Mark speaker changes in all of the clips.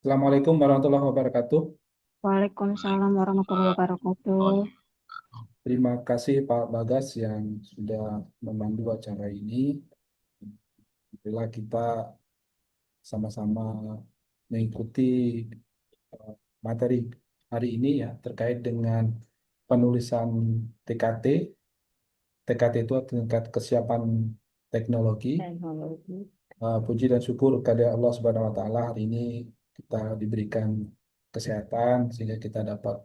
Speaker 1: Assalamualaikum warahmatullahi wabarakatuh.
Speaker 2: Waalaikumsalam warahmatullahi wabarakatuh.
Speaker 1: Terima kasih Pak Bagas yang sudah memandu acara ini. Bila kita sama-sama mengikuti eh, materi hari ini ya terkait dengan penulisan TKT. TKT itu tingkat kesiapan teknologi.
Speaker 2: Teknologi.
Speaker 1: Puji dan syukur kepada Allah Subhanahu wa taala hari ini kita diberikan kesehatan sehingga kita dapat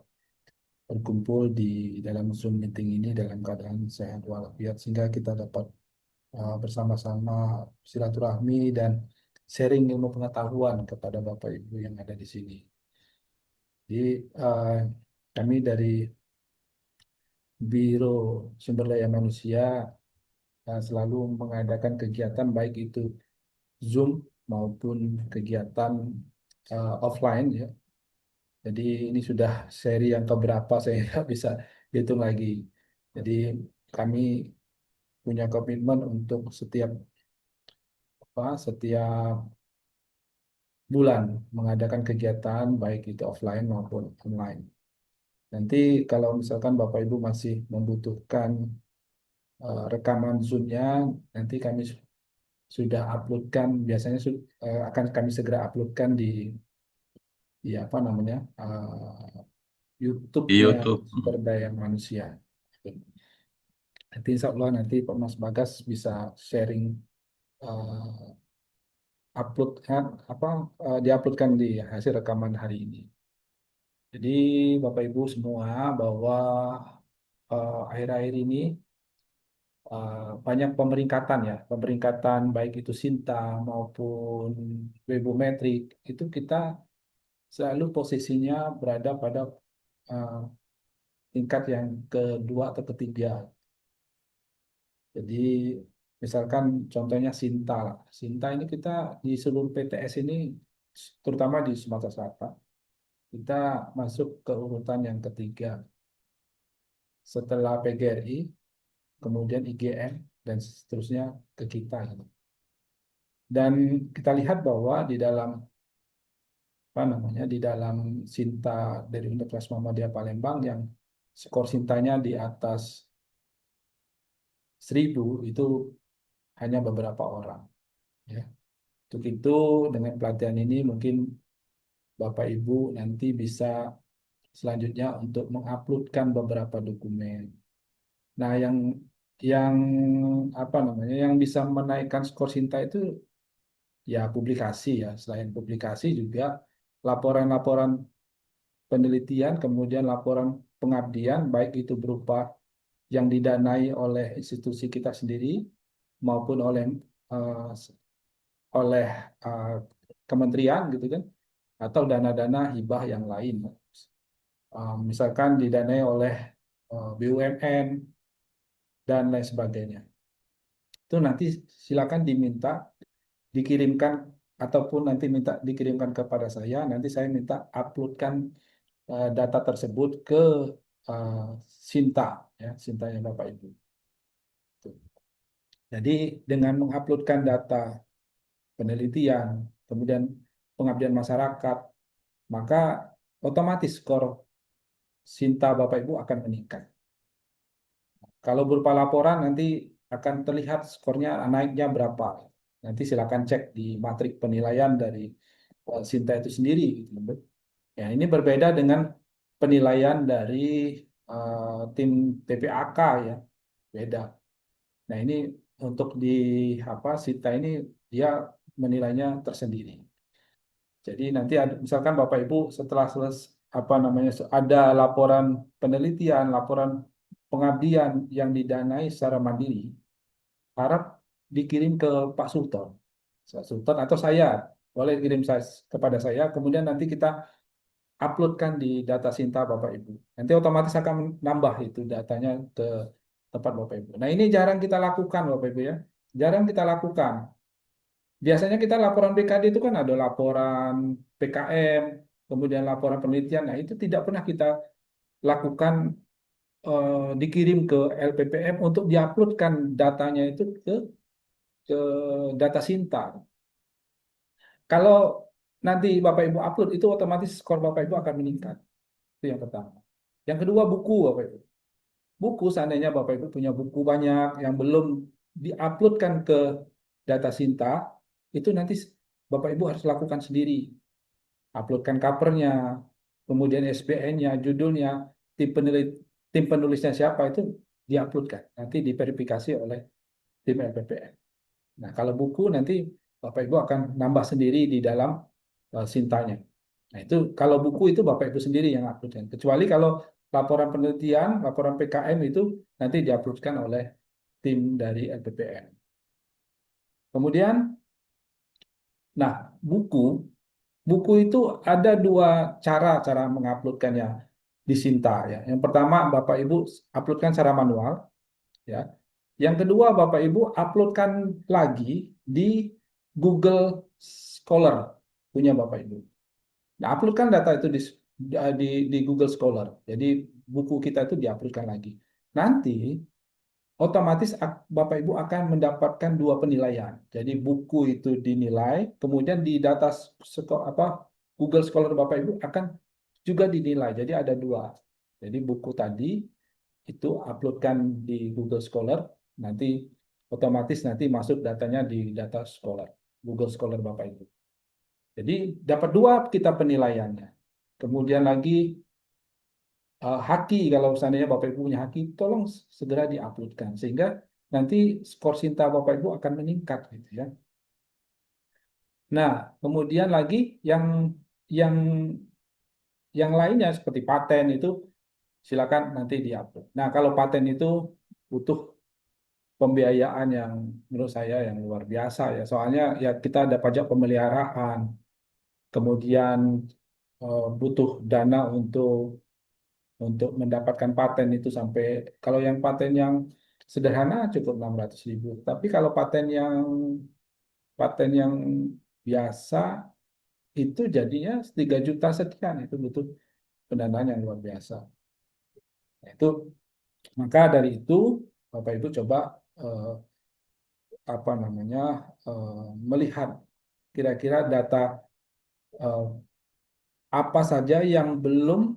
Speaker 1: berkumpul di dalam Zoom meeting ini dalam keadaan sehat walafiat sehingga kita dapat bersama-sama silaturahmi dan sharing ilmu pengetahuan kepada Bapak Ibu yang ada di sini. Jadi kami dari Biro Sumber Daya Manusia selalu mengadakan kegiatan baik itu Zoom maupun kegiatan offline ya. Jadi ini sudah seri yang keberapa saya nggak bisa hitung lagi. Jadi kami punya komitmen untuk setiap bulan mengadakan kegiatan baik itu offline maupun online. Nanti kalau misalkan Bapak Ibu masih membutuhkan rekaman Zoom-nya, nanti kami sudah uploadkan, biasanya akan kami segera uploadkan di apa namanya
Speaker 3: Di
Speaker 1: YouTube-nya
Speaker 3: YouTube.
Speaker 1: Sumber Daya Manusia. Nanti Insya Allah nanti Pak Mas Bagas bisa sharing eh, upload apa diuploadkan di hasil rekaman hari ini. Jadi Bapak Ibu semua bahwa akhir-akhir ini banyak pemeringkatan ya, pemeringkatan baik itu Sinta maupun Webometrik itu kita selalu posisinya berada pada eh, tingkat yang kedua atau ketiga. Jadi misalkan contohnya Sinta lah. Sinta ini kita di seluruh PTS ini terutama di Sumatera Selatan kita masuk ke urutan yang ketiga setelah PGRI, kemudian IGM dan seterusnya ke kita gitu. Dan kita lihat bahwa di dalam apa namanya di dalam Sinta dari Universitas Muhammadiyah Palembang yang skor Sintanya di atas 1.000 itu hanya beberapa orang ya. Untuk itu dengan pelatihan ini mungkin Bapak Ibu nanti bisa selanjutnya untuk menguploadkan beberapa dokumen. Nah, yang apa namanya yang bisa menaikkan skor Sinta itu ya publikasi ya. Selain publikasi juga laporan-laporan penelitian, kemudian laporan pengabdian baik itu berupa yang didanai oleh institusi kita sendiri maupun eh, oleh eh, kementerian gitu kan atau dana-dana hibah yang lain. Misalkan didanai oleh BUMN dan lain sebagainya. Itu nanti silakan diminta dikirimkan ataupun nanti minta dikirimkan kepada saya, nanti saya minta uploadkan data tersebut ke uh, Sinta, ya, Sintanya Bapak Ibu. Jadi dengan menguploadkan data penelitian, kemudian pengabdian masyarakat, maka otomatis skor Sinta Bapak Ibu akan meningkat. Kalau berupa laporan nanti akan terlihat skornya naiknya berapa. Nanti silakan cek di matrik penilaian dari Sinta itu sendiri. Gitu. Ya, ini berbeda dengan penilaian dari tim TPAK ya, beda. Nah, ini untuk di apa Sinta ini dia menilainya tersendiri. Jadi nanti misalkan Bapak Ibu setelah apa namanya ada laporan penelitian, laporan pengabdian yang didanai secara mandiri, harap dikirim ke Pak Sultan. Pak Sultan atau saya, boleh kirim kepada saya, kemudian nanti kita uploadkan di data Sinta Bapak Ibu. Nanti otomatis akan nambah itu datanya ke tempat Bapak Ibu. Nah, ini jarang kita lakukan Bapak Ibu ya. Jarang kita lakukan. Biasanya kita laporan BKD itu kan ada laporan PKM, kemudian laporan penelitian. Nah, itu tidak pernah kita lakukan dikirim ke LPPM untuk diuploadkan datanya itu ke data Sinta. Kalau nanti Bapak Ibu upload itu otomatis skor Bapak Ibu akan meningkat. Itu yang pertama. Yang kedua buku Bapak Ibu. Buku seandainya Bapak Ibu punya buku banyak yang belum diuploadkan ke data Sinta, itu nanti Bapak Ibu harus lakukan sendiri. Uploadkan covernya, kemudian SBN-nya, judulnya, tim penulisnya siapa itu diuploadkan. Nanti diverifikasi oleh tim LPPN. Nah, kalau buku nanti Bapak Ibu akan nambah sendiri di dalam Sintanya. Nah, itu kalau buku itu Bapak Ibu sendiri yang uploadkan. Kecuali kalau laporan penelitian, laporan PKM itu nanti diuploadkan oleh tim dari LPPN. Kemudian, nah, buku buku itu ada dua cara menguploadkannya di Sinta ya. Yang pertama Bapak Ibu uploadkan secara manual ya. Yang kedua Bapak Ibu uploadkan lagi di Google Scholar punya Bapak Ibu. Nah, uploadkan data itu di Google Scholar. Jadi buku kita itu diuploadkan lagi. Nanti otomatis Bapak Ibu akan mendapatkan dua penilaian. Jadi buku itu dinilai, kemudian di data Google Scholar Bapak Ibu akan juga dinilai. Jadi ada dua. Jadi buku tadi itu uploadkan di Google Scholar, nanti otomatis nanti masuk datanya di data Scholar, Google Scholar Bapak Ibu. Jadi dapat dua kita penilaiannya. Kemudian lagi haki, kalau seandainya Bapak Ibu punya haki, tolong segera diuploadkan sehingga nanti skor Sinta Bapak Ibu akan meningkat gitu ya. Nah, kemudian lagi yang yang lainnya seperti paten itu silakan nanti diupload. Nah, kalau paten itu butuh pembiayaan yang menurut saya yang luar biasa ya. Soalnya ya kita ada pajak pemeliharaan, kemudian butuh dana untuk mendapatkan paten itu sampai kalau yang paten yang sederhana cukup 600.000. Tapi kalau paten yang biasa itu jadinya 3 juta sekian itu butuh pendanaan yang luar biasa. Nah, itu maka dari itu Bapak Ibu coba eh, apa namanya melihat kira-kira data eh, apa saja yang belum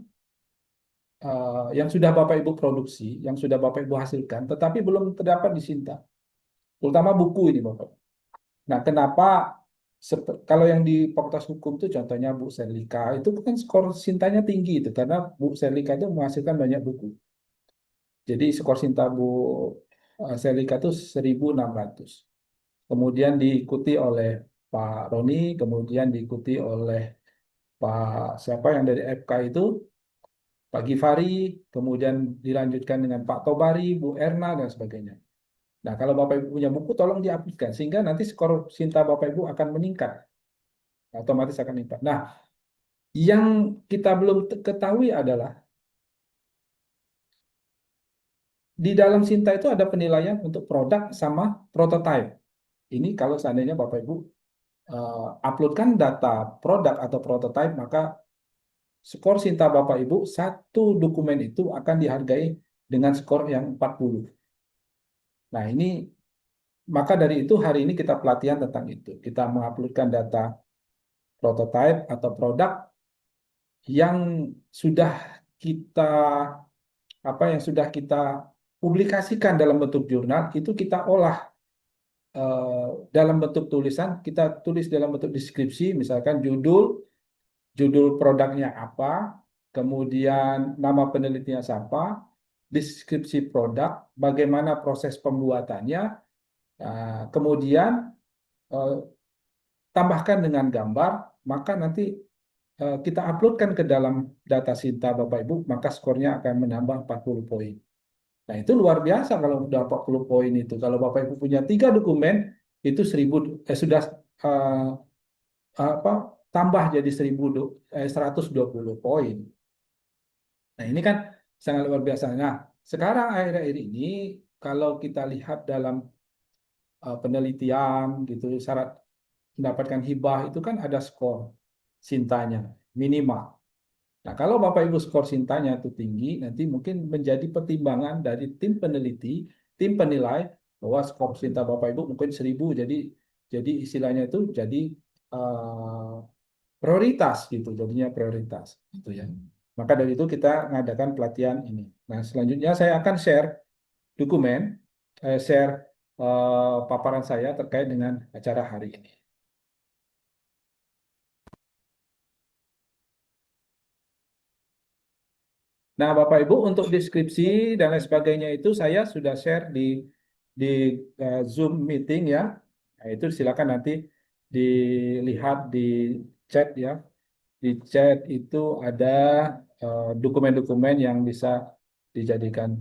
Speaker 1: yang sudah Bapak Ibu produksi, yang sudah Bapak Ibu hasilkan, tetapi belum terdapat di Sinta. Terutama buku ini Bapak. Nah, kenapa kalau yang di Fakultas Hukum itu contohnya Bu Selika itu kan skor Sintanya tinggi itu karena Bu Selika itu menghasilkan banyak buku. Jadi skor Sinta Bu Selika itu 1.600. Kemudian diikuti oleh Pak Roni, kemudian diikuti oleh Pak siapa yang dari FK itu, Pak Gifari, kemudian dilanjutkan dengan Pak Tobari, Bu Erna, dan sebagainya. Nah, kalau Bapak Ibu punya buku, tolong diaplikasikan sehingga nanti skor Sinta Bapak Ibu akan meningkat, otomatis akan meningkat. Nah, yang kita belum ketahui adalah di dalam Sinta itu ada penilaian untuk produk sama prototype. Ini kalau seandainya Bapak Ibu uploadkan data produk atau prototype, maka skor Sinta Bapak Ibu satu dokumen itu akan dihargai dengan skor yang 40. Nah, ini maka dari itu hari ini kita pelatihan tentang itu. Kita menguploadkan data prototype atau produk yang sudah kita yang sudah kita publikasikan dalam bentuk jurnal itu kita olah dalam bentuk tulisan, kita tulis dalam bentuk deskripsi, misalkan judul produknya apa, kemudian nama penelitinya siapa, deskripsi produk, bagaimana proses pembuatannya, kemudian eh, tambahkan dengan gambar, maka nanti kita uploadkan ke dalam data Sinta Bapak Ibu, maka skornya akan menambah 40 poin. Nah, itu luar biasa kalau udah 40 poin itu. Kalau Bapak Ibu punya 3 dokumen, itu 1.000 sudah eh, apa tambah jadi 120 poin. Nah, ini kan sangat luar biasa. Nah, sekarang akhir-akhir ini kalau kita lihat dalam penelitian gitu, syarat mendapatkan hibah itu kan ada skor Sintanya minimal. Nah, kalau Bapak Ibu skor Sintanya itu tinggi, nanti mungkin menjadi pertimbangan dari tim peneliti, tim penilai bahwa skor Sinta Bapak Ibu mungkin 1.000, jadi istilahnya itu jadi eh, prioritas gitu, jadinya prioritas gitu ya. Maka dari itu kita mengadakan pelatihan ini. Nah, selanjutnya saya akan share dokumen, share paparan saya terkait dengan acara hari ini. Nah, Bapak Ibu, untuk deskripsi dan lain sebagainya itu saya sudah share di Zoom meeting ya. Nah, itu silakan nanti dilihat di chat ya. Di chat itu ada dokumen-dokumen yang bisa dijadikan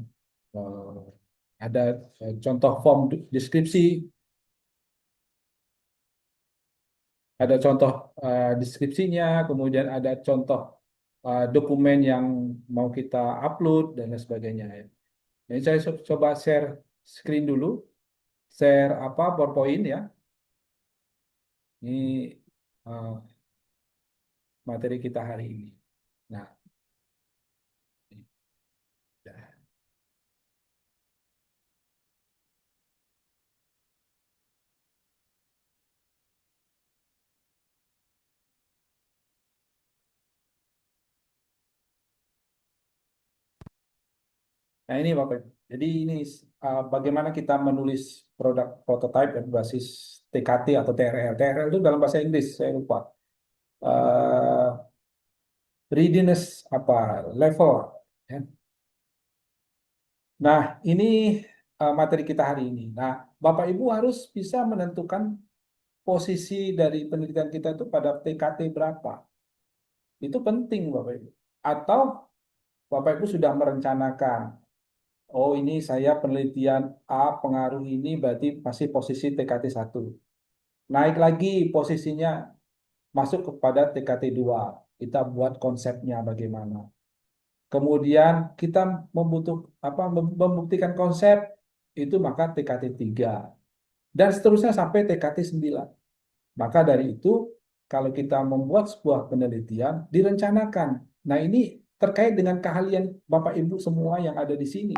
Speaker 1: ada contoh form deskripsi, ada contoh deskripsinya, kemudian ada contoh dokumen yang mau kita upload dan lain sebagainya ya. Jadi saya coba share screen dulu, share apa PowerPoint ya. Ini uh, materi kita hari ini. Nah, ini. Ya. Nah ini Bapak Ibu. Jadi ini bagaimana kita menulis produk prototype berbasis TKT atau TRL. TRL itu dalam bahasa Inggris, saya lupa. Eh, Readiness apa level. Ya. Nah ini materi kita hari ini. Nah Bapak Ibu harus bisa menentukan posisi dari penelitian kita itu pada TKT berapa. Itu penting Bapak Ibu. Atau Bapak Ibu sudah merencanakan, oh ini saya penelitian A pengaruh ini berarti masih posisi TKT 1. Naik lagi posisinya masuk kepada TKT 2. Kita buat konsepnya bagaimana. Kemudian kita membuktikan konsep itu maka TKT 3 dan seterusnya sampai TKT 9. Maka dari itu kalau kita membuat sebuah penelitian direncanakan. Nah, ini terkait dengan keahlian Bapak Ibu semua yang ada di sini.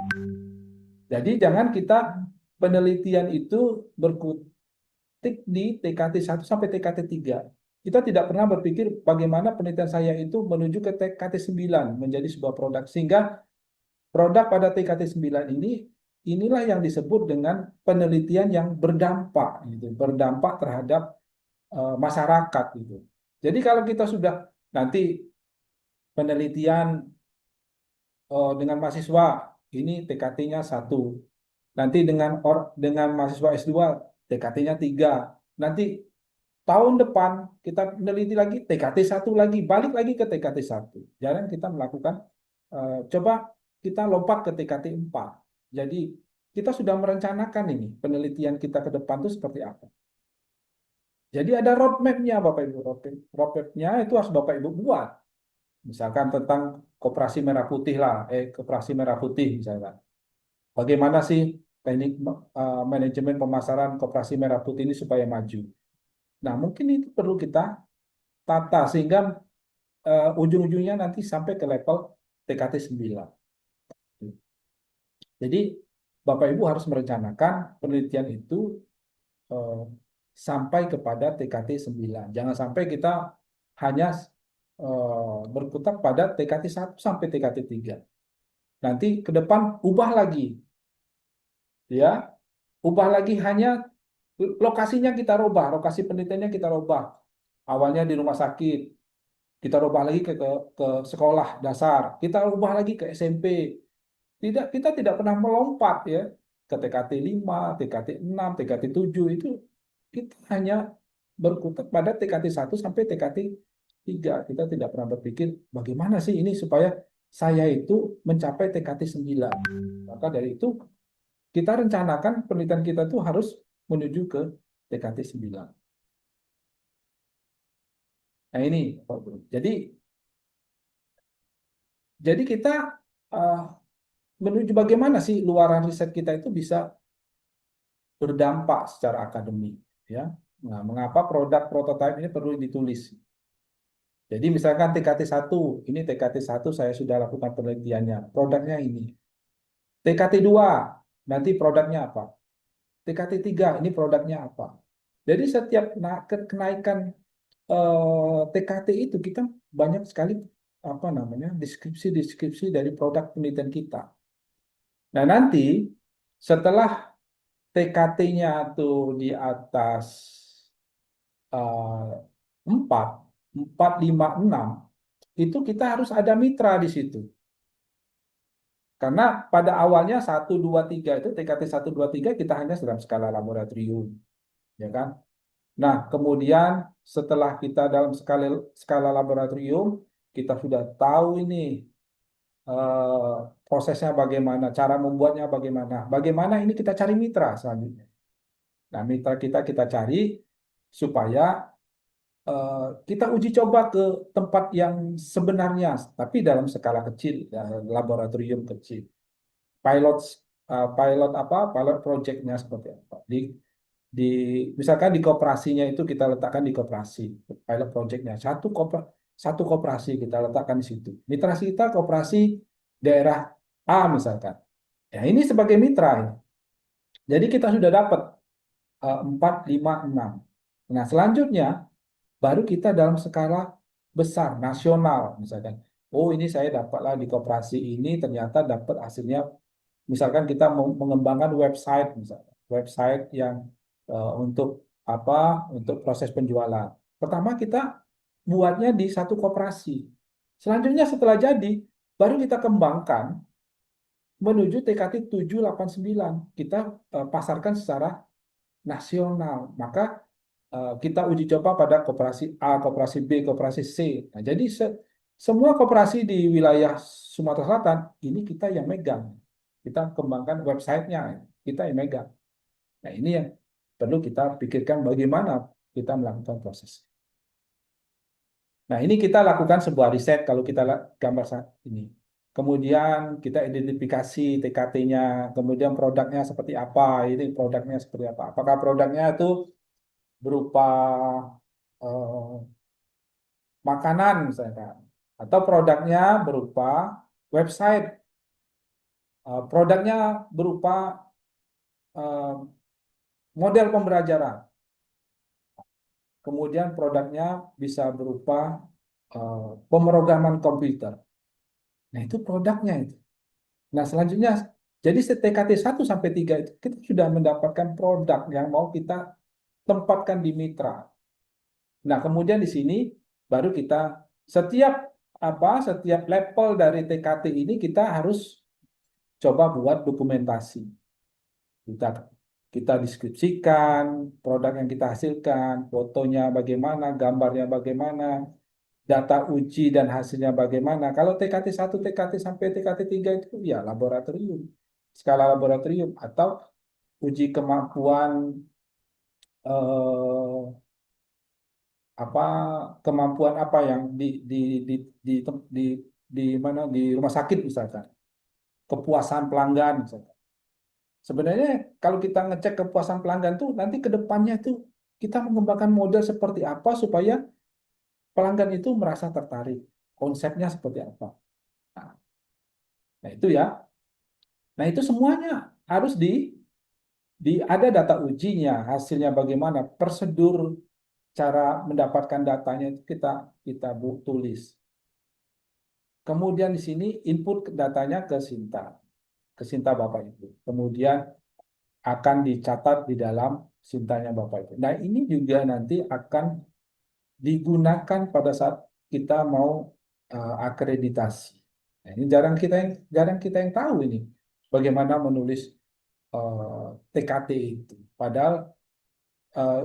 Speaker 1: Jadi jangan kita penelitian itu berkutik di TKT 1 sampai TKT 3. Kita tidak pernah berpikir bagaimana penelitian saya itu menuju ke TKT 9 menjadi sebuah produk. Sehingga produk pada TKT 9 ini inilah yang disebut dengan penelitian yang berdampak gitu, berdampak terhadap masyarakat gitu. Jadi kalau kita sudah nanti penelitian dengan mahasiswa ini TKT-nya 1. Nanti dengan mahasiswa S2 TKT-nya 3. Nanti tahun depan kita meneliti lagi TKT 1 lagi, balik lagi ke TKT 1. Jarang kita melakukan coba kita lompat ke TKT 4. Jadi kita sudah merencanakan ini penelitian kita ke depan itu seperti apa. Jadi ada roadmap-nya Bapak Ibu. Roadmap-nya itu harus Bapak Ibu buat. Misalkan tentang Koperasi Merah Putih lah, Koperasi Merah Putih misalkan. Bagaimana sih teknik manajemen pemasaran Koperasi Merah Putih ini supaya maju. Nah, mungkin itu perlu kita tata sehingga ujung-ujungnya nanti sampai ke level TKT 9. Jadi Bapak Ibu harus merencanakan penelitian itu eh, sampai kepada TKT 9. Jangan sampai kita hanya berkutat pada TKT 1 sampai TKT 3. Nanti ke depan ubah lagi, ya, ubah lagi hanya lokasinya kita rubah, lokasi penelitiannya kita rubah. Awalnya di rumah sakit, kita rubah lagi ke sekolah dasar, kita rubah lagi ke SMP. Kita tidak pernah melompat ya ke TKT 5, TKT 6, TKT 7 itu kita hanya berkutat pada TKT 1 sampai TKT 3. Kita tidak pernah berpikir bagaimana sih ini supaya saya itu mencapai TKT 9. Maka dari itu kita rencanakan penelitian kita itu harus menuju ke TKT 9. Nah ini, Pak Bro. Jadi kita uh, menuju bagaimana sih luaran riset kita itu bisa berdampak secara akademik, ya. Nah, mengapa produk prototipe ini perlu ditulis? Jadi misalkan TKT 1, ini TKT 1 saya sudah lakukan penelitiannya, produknya ini. TKT 2, nanti produknya apa? TKT 3, ini produknya apa? Jadi setiap kenaikan TKT itu kita banyak sekali apa namanya deskripsi-deskripsi dari produk penelitian kita. Nah, nanti setelah TKT-nya tuh di atas 4, 4, 5, 6, itu kita harus ada mitra di situ. Karena pada awalnya 1, 2, 3 itu TKT 1, 2, 3 kita hanya dalam skala laboratorium, ya kan? Nah, kemudian setelah kita dalam skala skala laboratorium, kita sudah tahu ini eh, prosesnya bagaimana, cara membuatnya bagaimana. Bagaimana ini kita cari mitra selanjutnya. Nah, mitra kita cari supaya eh, kita uji coba ke tempat yang sebenarnya, tapi dalam skala kecil, ya, laboratorium kecil. Pilot pilot apa? Pilot projectnya seperti apa? Di misalkan di koperasinya itu kita letakkan di koperasi pilot projectnya satu koperasi kita letakkan di situ. Mitra kita koperasi daerah A misalkan. Ya ini sebagai mitra ya. Jadi kita sudah dapat 4, 5, 6. Nah selanjutnya baru kita dalam skala besar nasional misalkan. Oh ini saya dapatlah di koperasi ini ternyata dapat hasilnya. Misalkan kita mau mengembangkan website misalkan, website yang untuk apa? Untuk proses penjualan. Pertama kita buatnya di satu koperasi. Selanjutnya setelah jadi, baru kita kembangkan menuju TKT 7, 8, 9. Kita pasarkan secara nasional. Maka kita uji coba pada koperasi A, koperasi B, koperasi C. Nah, jadi semua koperasi di wilayah Sumatera Selatan ini kita yang megang. Kita kembangkan websitenya, kita yang megang. Nah, ini yang perlu kita pikirkan bagaimana kita melakukan proses. Nah, ini kita lakukan sebuah riset kalau kita gambar saat ini. Kemudian kita identifikasi TKT-nya, kemudian produknya seperti apa, ini produknya seperti apa. Apakah produknya itu berupa eh, makanan misalkan, atau produknya berupa website, produknya berupa eh, model pembelajaran. Kemudian produknya bisa berupa pemrograman komputer. Nah, itu produknya itu. Nah, selanjutnya jadi TKT 1 sampai 3 itu kita sudah mendapatkan produk yang mau kita tempatkan di mitra. Nah, kemudian di sini baru kita setiap setiap level dari TKT ini kita harus coba buat dokumentasi. Kita kita deskripsikan produk yang kita hasilkan, fotonya bagaimana, gambarnya bagaimana, data uji dan hasilnya bagaimana. Kalau TKT 1, TKT sampai TKT 3 itu ya laboratorium, skala laboratorium atau uji kemampuan eh, apa kemampuan apa yang di di di, di mana di rumah sakit misalkan, kepuasan pelanggan misalkan. Sebenarnya kalau kita ngecek kepuasan pelanggan tuh nanti ke depannya tuh kita mengembangkan model seperti apa supaya pelanggan itu merasa tertarik. Konsepnya seperti apa. Nah, nah itu ya. Nah itu semuanya harus ada data ujinya, hasilnya bagaimana, prosedur cara mendapatkan datanya itu kita tulis. Kemudian di sini input datanya ke Sinta Bapak Ibu. Kemudian akan dicatat di dalam Sintanya Bapak Ibu. Nah, ini juga nanti akan digunakan pada saat kita mau akreditasi. Nah, ini jarang kita yang tahu ini bagaimana menulis TKT itu. Padahal eh,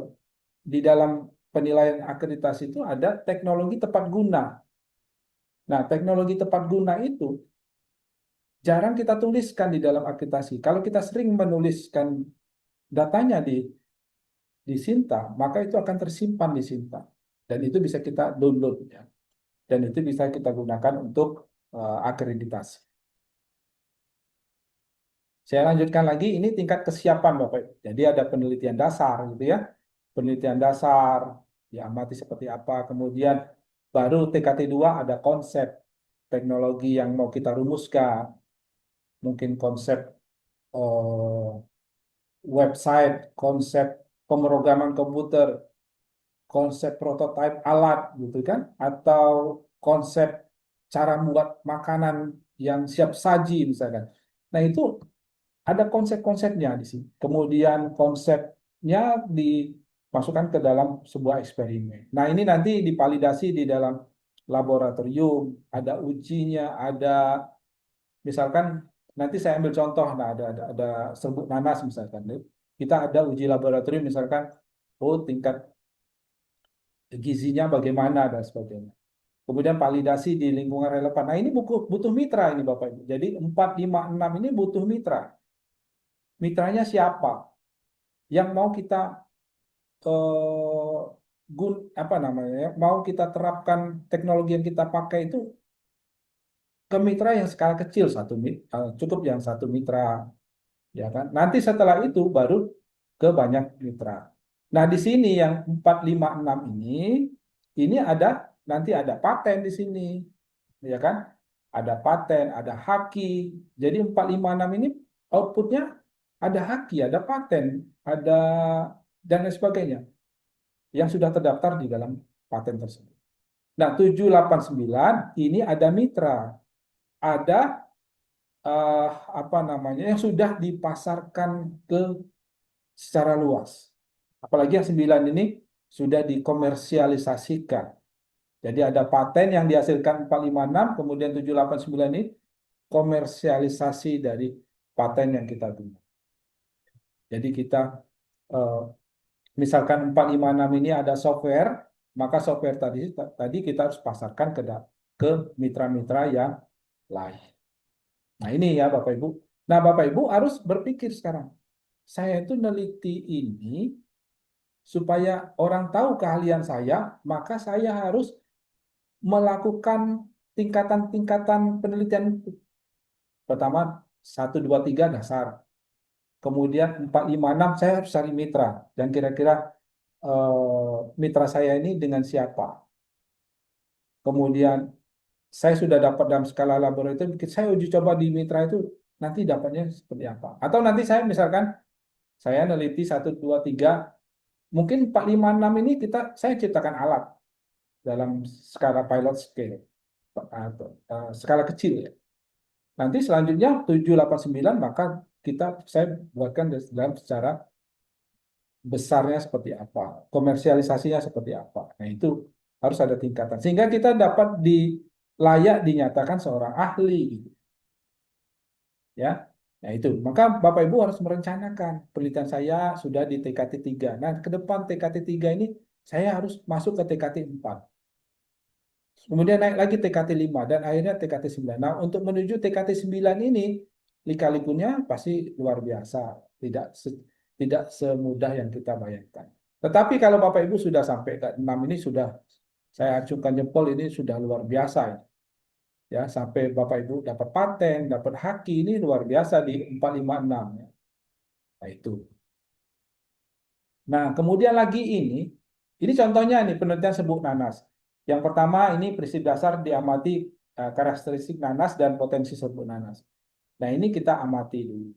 Speaker 1: di dalam penilaian akreditasi itu ada teknologi tepat guna. Nah, teknologi tepat guna itu jarang kita tuliskan di dalam akreditasi. Kalau kita sering menuliskan datanya di Sinta, maka itu akan tersimpan di Sinta. Dan itu bisa kita download ya. Dan itu bisa kita gunakan untuk akreditasi. Saya lanjutkan lagi, ini tingkat kesiapan Bapak. Jadi ada penelitian dasar gitu ya. Penelitian dasar, diamati seperti apa. Kemudian baru TKT 2 ada konsep teknologi yang mau kita rumuskan. Mungkin konsep eh, website, konsep pemrograman komputer, konsep prototipe alat gitu kan, atau konsep cara membuat makanan yang siap saji misalkan. Nah, itu ada konsep-konsepnya di sini. Kemudian konsepnya dimasukkan ke dalam sebuah eksperimen. Nah, ini nanti divalidasi di dalam laboratorium, ada ujinya, ada misalkan nanti saya ambil contoh, nah ada serbuk nanas misalkan. Kita ada uji laboratorium misalkan, oh tingkat gizinya bagaimana dan sebagainya. Kemudian validasi di lingkungan relevan. Nah, ini butuh mitra ini Bapak Ibu. Jadi 4, 5, 6 ini butuh mitra. Mitranya siapa? Yang mau kita eh, apa namanya ya, mau kita terapkan teknologi yang kita pakai itu ke mitra yang skala kecil cukup yang satu mitra, ya kan? Nanti setelah itu baru ke banyak mitra. Nah, di sini yang 4, 5, 6 ini ada nanti ada paten di sini, ya kan? Ada paten, ada haki. Jadi 4, 5, 6 ini outputnya ada haki, ada paten, ada dan lain sebagainya yang sudah terdaftar di dalam paten tersebut. Nah, 7, 8, 9 ini ada mitra, ada eh, apa namanya yang sudah dipasarkan ke secara luas. Apalagi yang 9 ini sudah dikomersialisasikan. Jadi ada paten yang dihasilkan 456, kemudian 789 ini komersialisasi dari paten yang kita punya. Jadi kita eh, misalkan 456 ini ada software, maka software tadi kita harus pasarkan ke mitra-mitra yang lain. Nah, ini ya Bapak Ibu. Nah, Bapak Ibu harus berpikir sekarang. Saya itu neliti ini supaya orang tahu keahlian saya, maka saya harus melakukan tingkatan-tingkatan penelitian itu. Pertama, 1, 2, 3 dasar. Kemudian 4, 5, 6 saya harus cari mitra. Dan kira-kira mitra saya ini dengan siapa. Kemudian saya sudah dapat dalam skala laboratorium, saya uji coba di mitra itu nanti dapatnya seperti apa. Atau nanti saya misalkan saya neliti 1, 2, 3, mungkin 4, 5, 6 ini saya ciptakan alat dalam skala pilot scale atau skala kecil ya. Nanti selanjutnya 7, 8, 9 maka saya buatkan dalam secara besarnya seperti apa, komersialisasinya seperti apa. Nah, itu harus ada tingkatan sehingga kita dapat layak dinyatakan seorang ahli gitu. Ya. Nah, itu. Maka Bapak Ibu harus merencanakan penelitian saya sudah di TKT 3. Nah, ke depan TKT 3 ini saya harus masuk ke TKT 4. Kemudian naik lagi TKT 5 dan akhirnya TKT 9. Nah, untuk menuju TKT 9 ini lika-likunya pasti luar biasa, tidak semudah yang kita bayangkan. Tetapi kalau Bapak Ibu sudah sampai ke 6 ini sudah saya acungkan jempol ini sudah luar biasa ya. Ya, sampai Bapak Ibu dapat paten, dapat haki ini luar biasa di 4, 5, 6 ya. Nah, itu. Nah, kemudian lagi ini contohnya nih penelitian serbuk nanas. Yang pertama ini prinsip dasar diamati karakteristik nanas dan potensi serbuk nanas. Nah, ini kita amati dulu.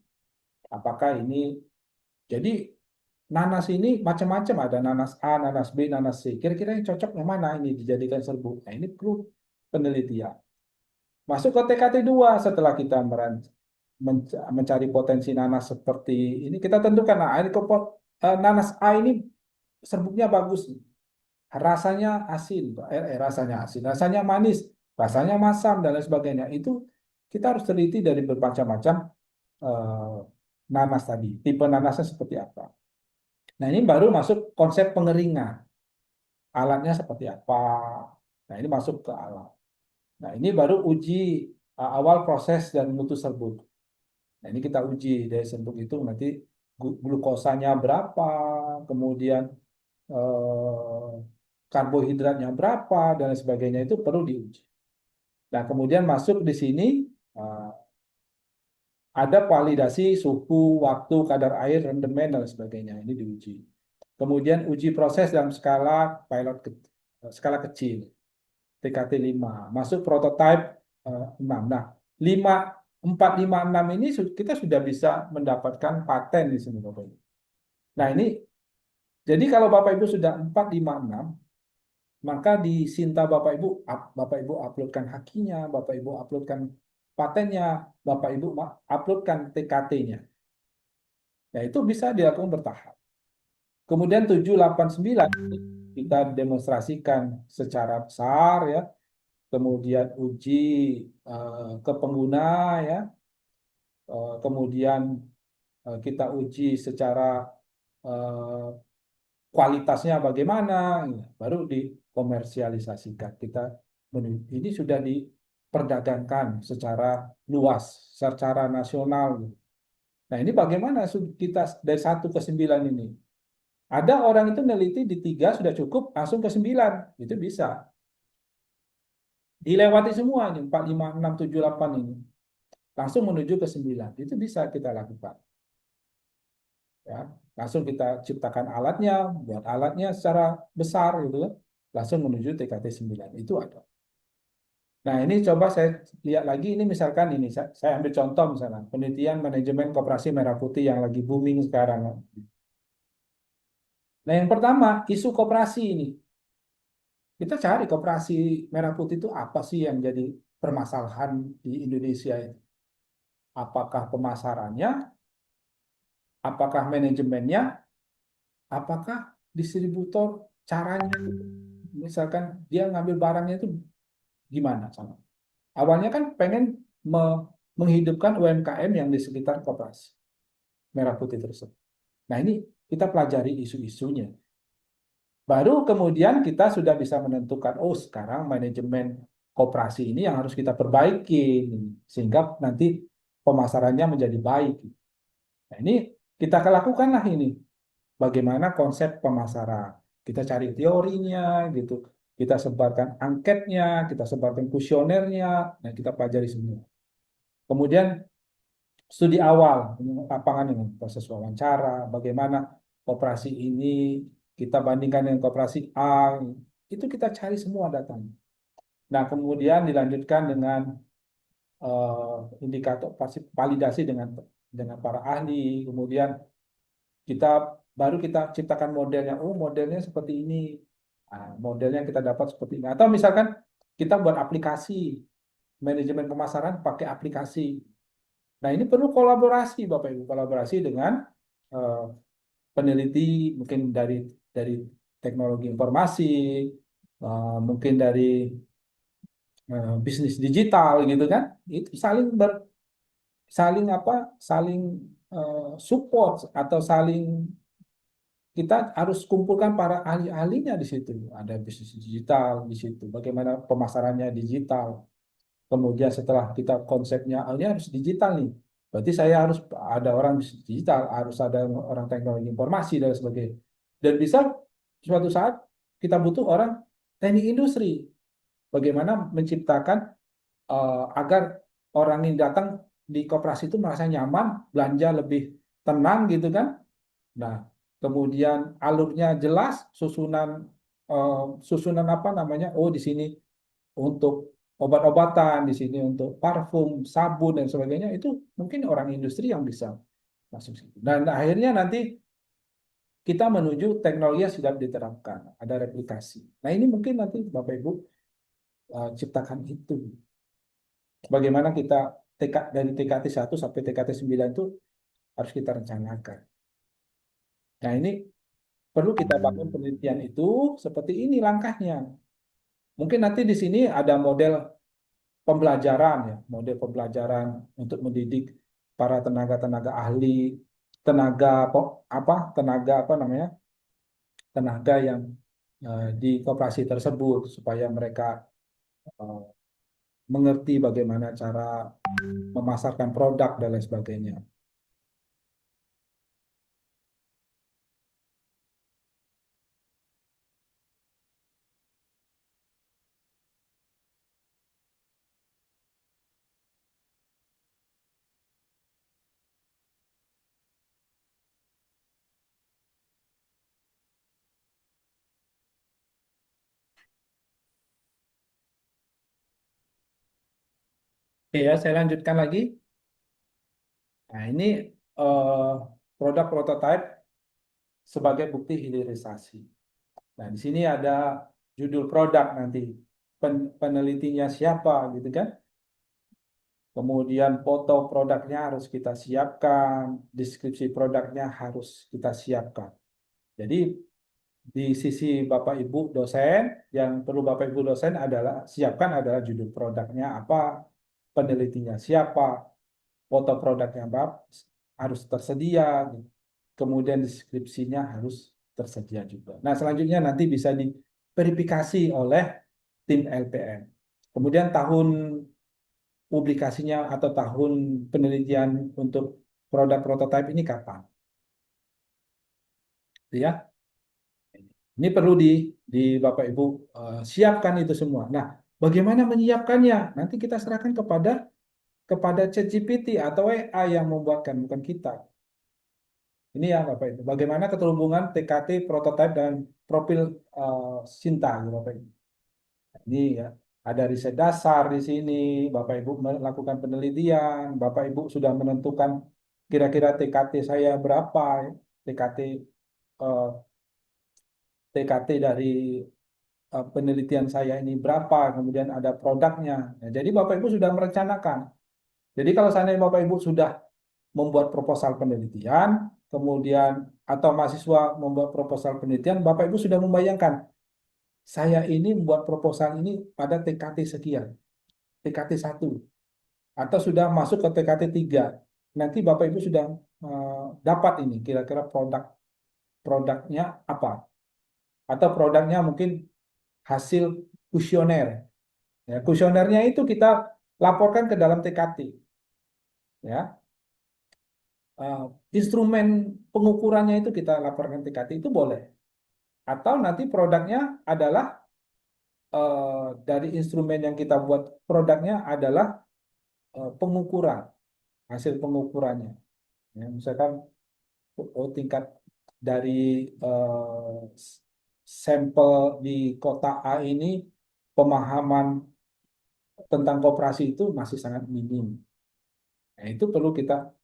Speaker 1: Apakah ini jadi nanas ini macam-macam, ada nanas A, nanas B, nanas C. Kira-kira yang cocok yang mana ini dijadikan serbuk? Nah, ini perlu penelitian. Masuk ke TKT 2 setelah kita mencari potensi nanas seperti ini, kita tentukan nah, ini nanas A ini serbuknya bagus, rasanya asin, rasanya manis, rasanya masam dan lain sebagainya. Itu kita harus teliti dari bermacam-macam eh, nanas tadi, tipe nanasnya seperti apa. Nah, ini baru masuk konsep pengeringan, alatnya seperti apa. Nah, ini masuk ke alat. Nah, ini baru uji awal proses dan mutu serbuk. Nah, ini kita uji dari serbuk itu nanti glukosanya berapa, kemudian eh, karbohidratnya berapa dan lain sebagainya itu perlu diuji. Nah, kemudian masuk di sini eh, ada validasi suhu, waktu, kadar air, rendemen dan lain sebagainya. Ini diuji. Kemudian uji proses dalam skala kecil, TKT 5. Masuk prototipe 6. Nah, 5, 4, 5, 6 ini kita sudah bisa mendapatkan paten di sini, Bapak Ibu. Nah, ini Jadi kalau Bapak Ibu sudah 456, maka di Sinta Bapak Ibu, Bapak Ibu uploadkan hakinya, Bapak Ibu uploadkan patennya, Bapak Ibu uploadkan TKT-nya. Ya, itu bisa dilakukan bertahap. Kemudian 789 kita demonstrasikan secara besar ya, kemudian uji ke pengguna ya, kemudian kita uji secara eh, kualitasnya bagaimana, ya, baru dikomersialisasikan. Ini sudah diperdagangkan secara luas, secara nasional. Nah, ini bagaimana kita dari 1 ke 9 ini? Ada orang itu neliti di 3 sudah cukup, langsung ke 9. Itu bisa. Dilewati semua ini, 4, 5, 6, 7, 8 ini. Langsung menuju ke 9. Itu bisa kita lakukan. Ya, langsung kita ciptakan alatnya, buat alatnya secara besar gitu ya. Langsung menuju TKT 9. Itu ada. Nah, ini coba saya lihat lagi, ini misalkan ini, saya ambil contoh misalnya, penelitian manajemen koperasi merah putih yang lagi booming sekarang. Nah, yang pertama, isu koperasi ini. Kita cari koperasi merah putih itu apa sih yang jadi permasalahan di Indonesia ini? Apakah pemasarannya, apakah manajemennya, apakah distributor caranya? Misalkan dia ngambil barangnya itu gimana sama? Awalnya kan pengen menghidupkan UMKM yang di sekitar koperasi merah putih tersebut. Nah, ini kita pelajari isu-isunya. Baru kemudian kita sudah bisa menentukan, oh sekarang manajemen koperasi ini yang harus kita perbaiki sehingga nanti pemasarannya menjadi baik. Nah, ini kita lakukanlah ini. Bagaimana konsep pemasaran. Kita cari teorinya gitu. Kita sebarkan angketnya, kita sebarkan kuesionernya, nah kita pelajari semua. Kemudian studi awal lapangan dengan proses wawancara, bagaimana koperasi ini kita bandingkan dengan koperasi A, itu kita cari semua datanya. Nah, kemudian dilanjutkan dengan indikator pasti validasi dengan para ahli, kemudian kita kita ciptakan modelnya. Oh, modelnya seperti ini. Nah, modelnya yang kita dapat seperti ini. Atau misalkan kita buat aplikasi manajemen pemasaran pakai aplikasi. Nah, ini perlu kolaborasi, Bapak Ibu, kolaborasi dengan eh, peneliti mungkin dari teknologi informasi, mungkin dari bisnis digital gitu kan. Itu saling apa? Saling support atau saling kita harus kumpulkan para ahli-ahlinya di situ. Ada bisnis digital di situ. Bagaimana pemasarannya digital. Kemudian setelah kita konsepnya, oh, ini harus digital nih. Berarti saya harus ada orang digital, harus ada orang teknologi informasi dan sebagainya. Dan bisa suatu saat kita butuh orang teknik industri. Bagaimana menciptakan agar orang yang datang di koperasi itu merasa nyaman, belanja lebih tenang gitu kan. Nah, kemudian alurnya jelas, susunan apa namanya? Oh, di sini untuk obat-obatan, di sini untuk parfum, sabun dan sebagainya itu mungkin orang industri yang bisa masuk situ. Dan akhirnya nanti kita menuju teknologi yang sudah diterapkan, ada replikasi. Nah, ini mungkin nanti Bapak Ibu ciptakan itu. Bagaimana kita dari TKT 1 sampai TKT 9 itu harus kita rencanakan. Nah, ini perlu kita bangun penelitian itu seperti ini langkahnya. Mungkin nanti di sini ada model pembelajaran ya, model pembelajaran untuk mendidik para tenaga-tenaga ahli, tenaga apa namanya, tenaga yang di koperasi tersebut supaya mereka eh, mengerti bagaimana cara memasarkan produk dan lain sebagainya. Oke ya, saya lanjutkan lagi. Nah, ini eh, produk prototipe sebagai bukti hilirisasi. Nah, di sini ada judul produk nanti, penelitinya siapa gitu kan. Kemudian foto produknya harus kita siapkan, deskripsi produknya harus kita siapkan. Jadi di sisi Bapak Ibu dosen, yang perlu Bapak Ibu dosen adalah siapkan adalah judul produknya apa, penelitinya siapa, foto produknya apa, harus tersedia, kemudian deskripsinya harus tersedia juga. Nah, selanjutnya nanti bisa diverifikasi oleh tim LPM. Kemudian tahun publikasinya atau tahun penelitian untuk produk prototipe ini kapan? Ya, ini perlu di Bapak Ibu siapkan itu semua. Nah, bagaimana menyiapkannya? Nanti kita serahkan kepada ChatGPT atau AI yang membuatkan, bukan kita. Ini ya Bapak Ibu. Bagaimana keterhubungan TKT, prototipe dan profil Sinta, ya, Bapak Ibu. Ini ya, ada riset dasar di sini. Bapak Ibu melakukan penelitian. Bapak Ibu sudah menentukan kira-kira TKT saya berapa, ya. eh, TKT dari penelitian saya ini berapa, kemudian ada produknya. Nah, jadi Bapak Ibu sudah merencanakan. Jadi kalau seandainya Bapak Ibu sudah membuat proposal penelitian, kemudian atau mahasiswa membuat proposal penelitian, Bapak Ibu sudah membayangkan, saya ini membuat proposal ini pada TKT sekian, TKT 1, atau sudah masuk ke TKT 3. Nanti Bapak Ibu sudah dapat ini kira-kira produknya apa, atau produknya mungkin hasil kuesioner. Ya, kuesionernya itu kita laporkan ke dalam TKT. Ya, Eh, instrumen pengukurannya itu kita laporkan TKT itu boleh. Atau nanti produknya adalah dari instrumen yang kita buat produknya adalah pengukuran, hasil pengukurannya. Ya, misalkan tingkat dari sampel di kota A ini pemahaman tentang koperasi itu masih sangat minim. Nah, itu perlu kita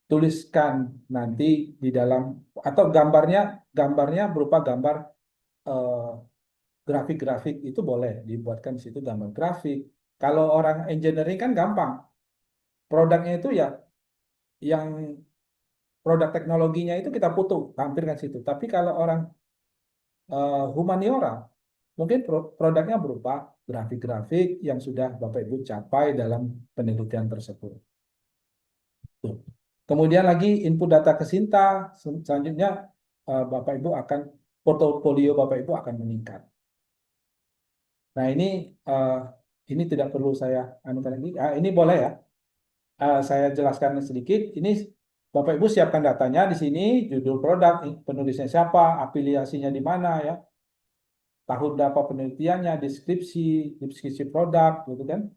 Speaker 1: tuliskan nanti di dalam atau gambarnya berupa gambar eh, grafik-grafik itu boleh dibuatkan di situ gambar grafik. Kalau orang engineering kan gampang, produknya itu ya yang produk teknologinya itu kita foto, tampilkan situ. Tapi kalau orang humaniora, mungkin produknya berupa grafik-grafik yang sudah Bapak Ibu capai dalam penelitian tersebut. Tuh. Kemudian lagi input data ke Sinta, selanjutnya Bapak Ibu akan portofolio Bapak Ibu akan meningkat. Nah uh, ini tidak perlu saya anukan lagi. Ini boleh ya, saya jelaskan sedikit. Ini Bapak Ibu siapkan datanya di sini, judul produk, penulisnya siapa, afiliasinya di mana ya, tahun berapa penelitiannya, deskripsi produk, gitu kan,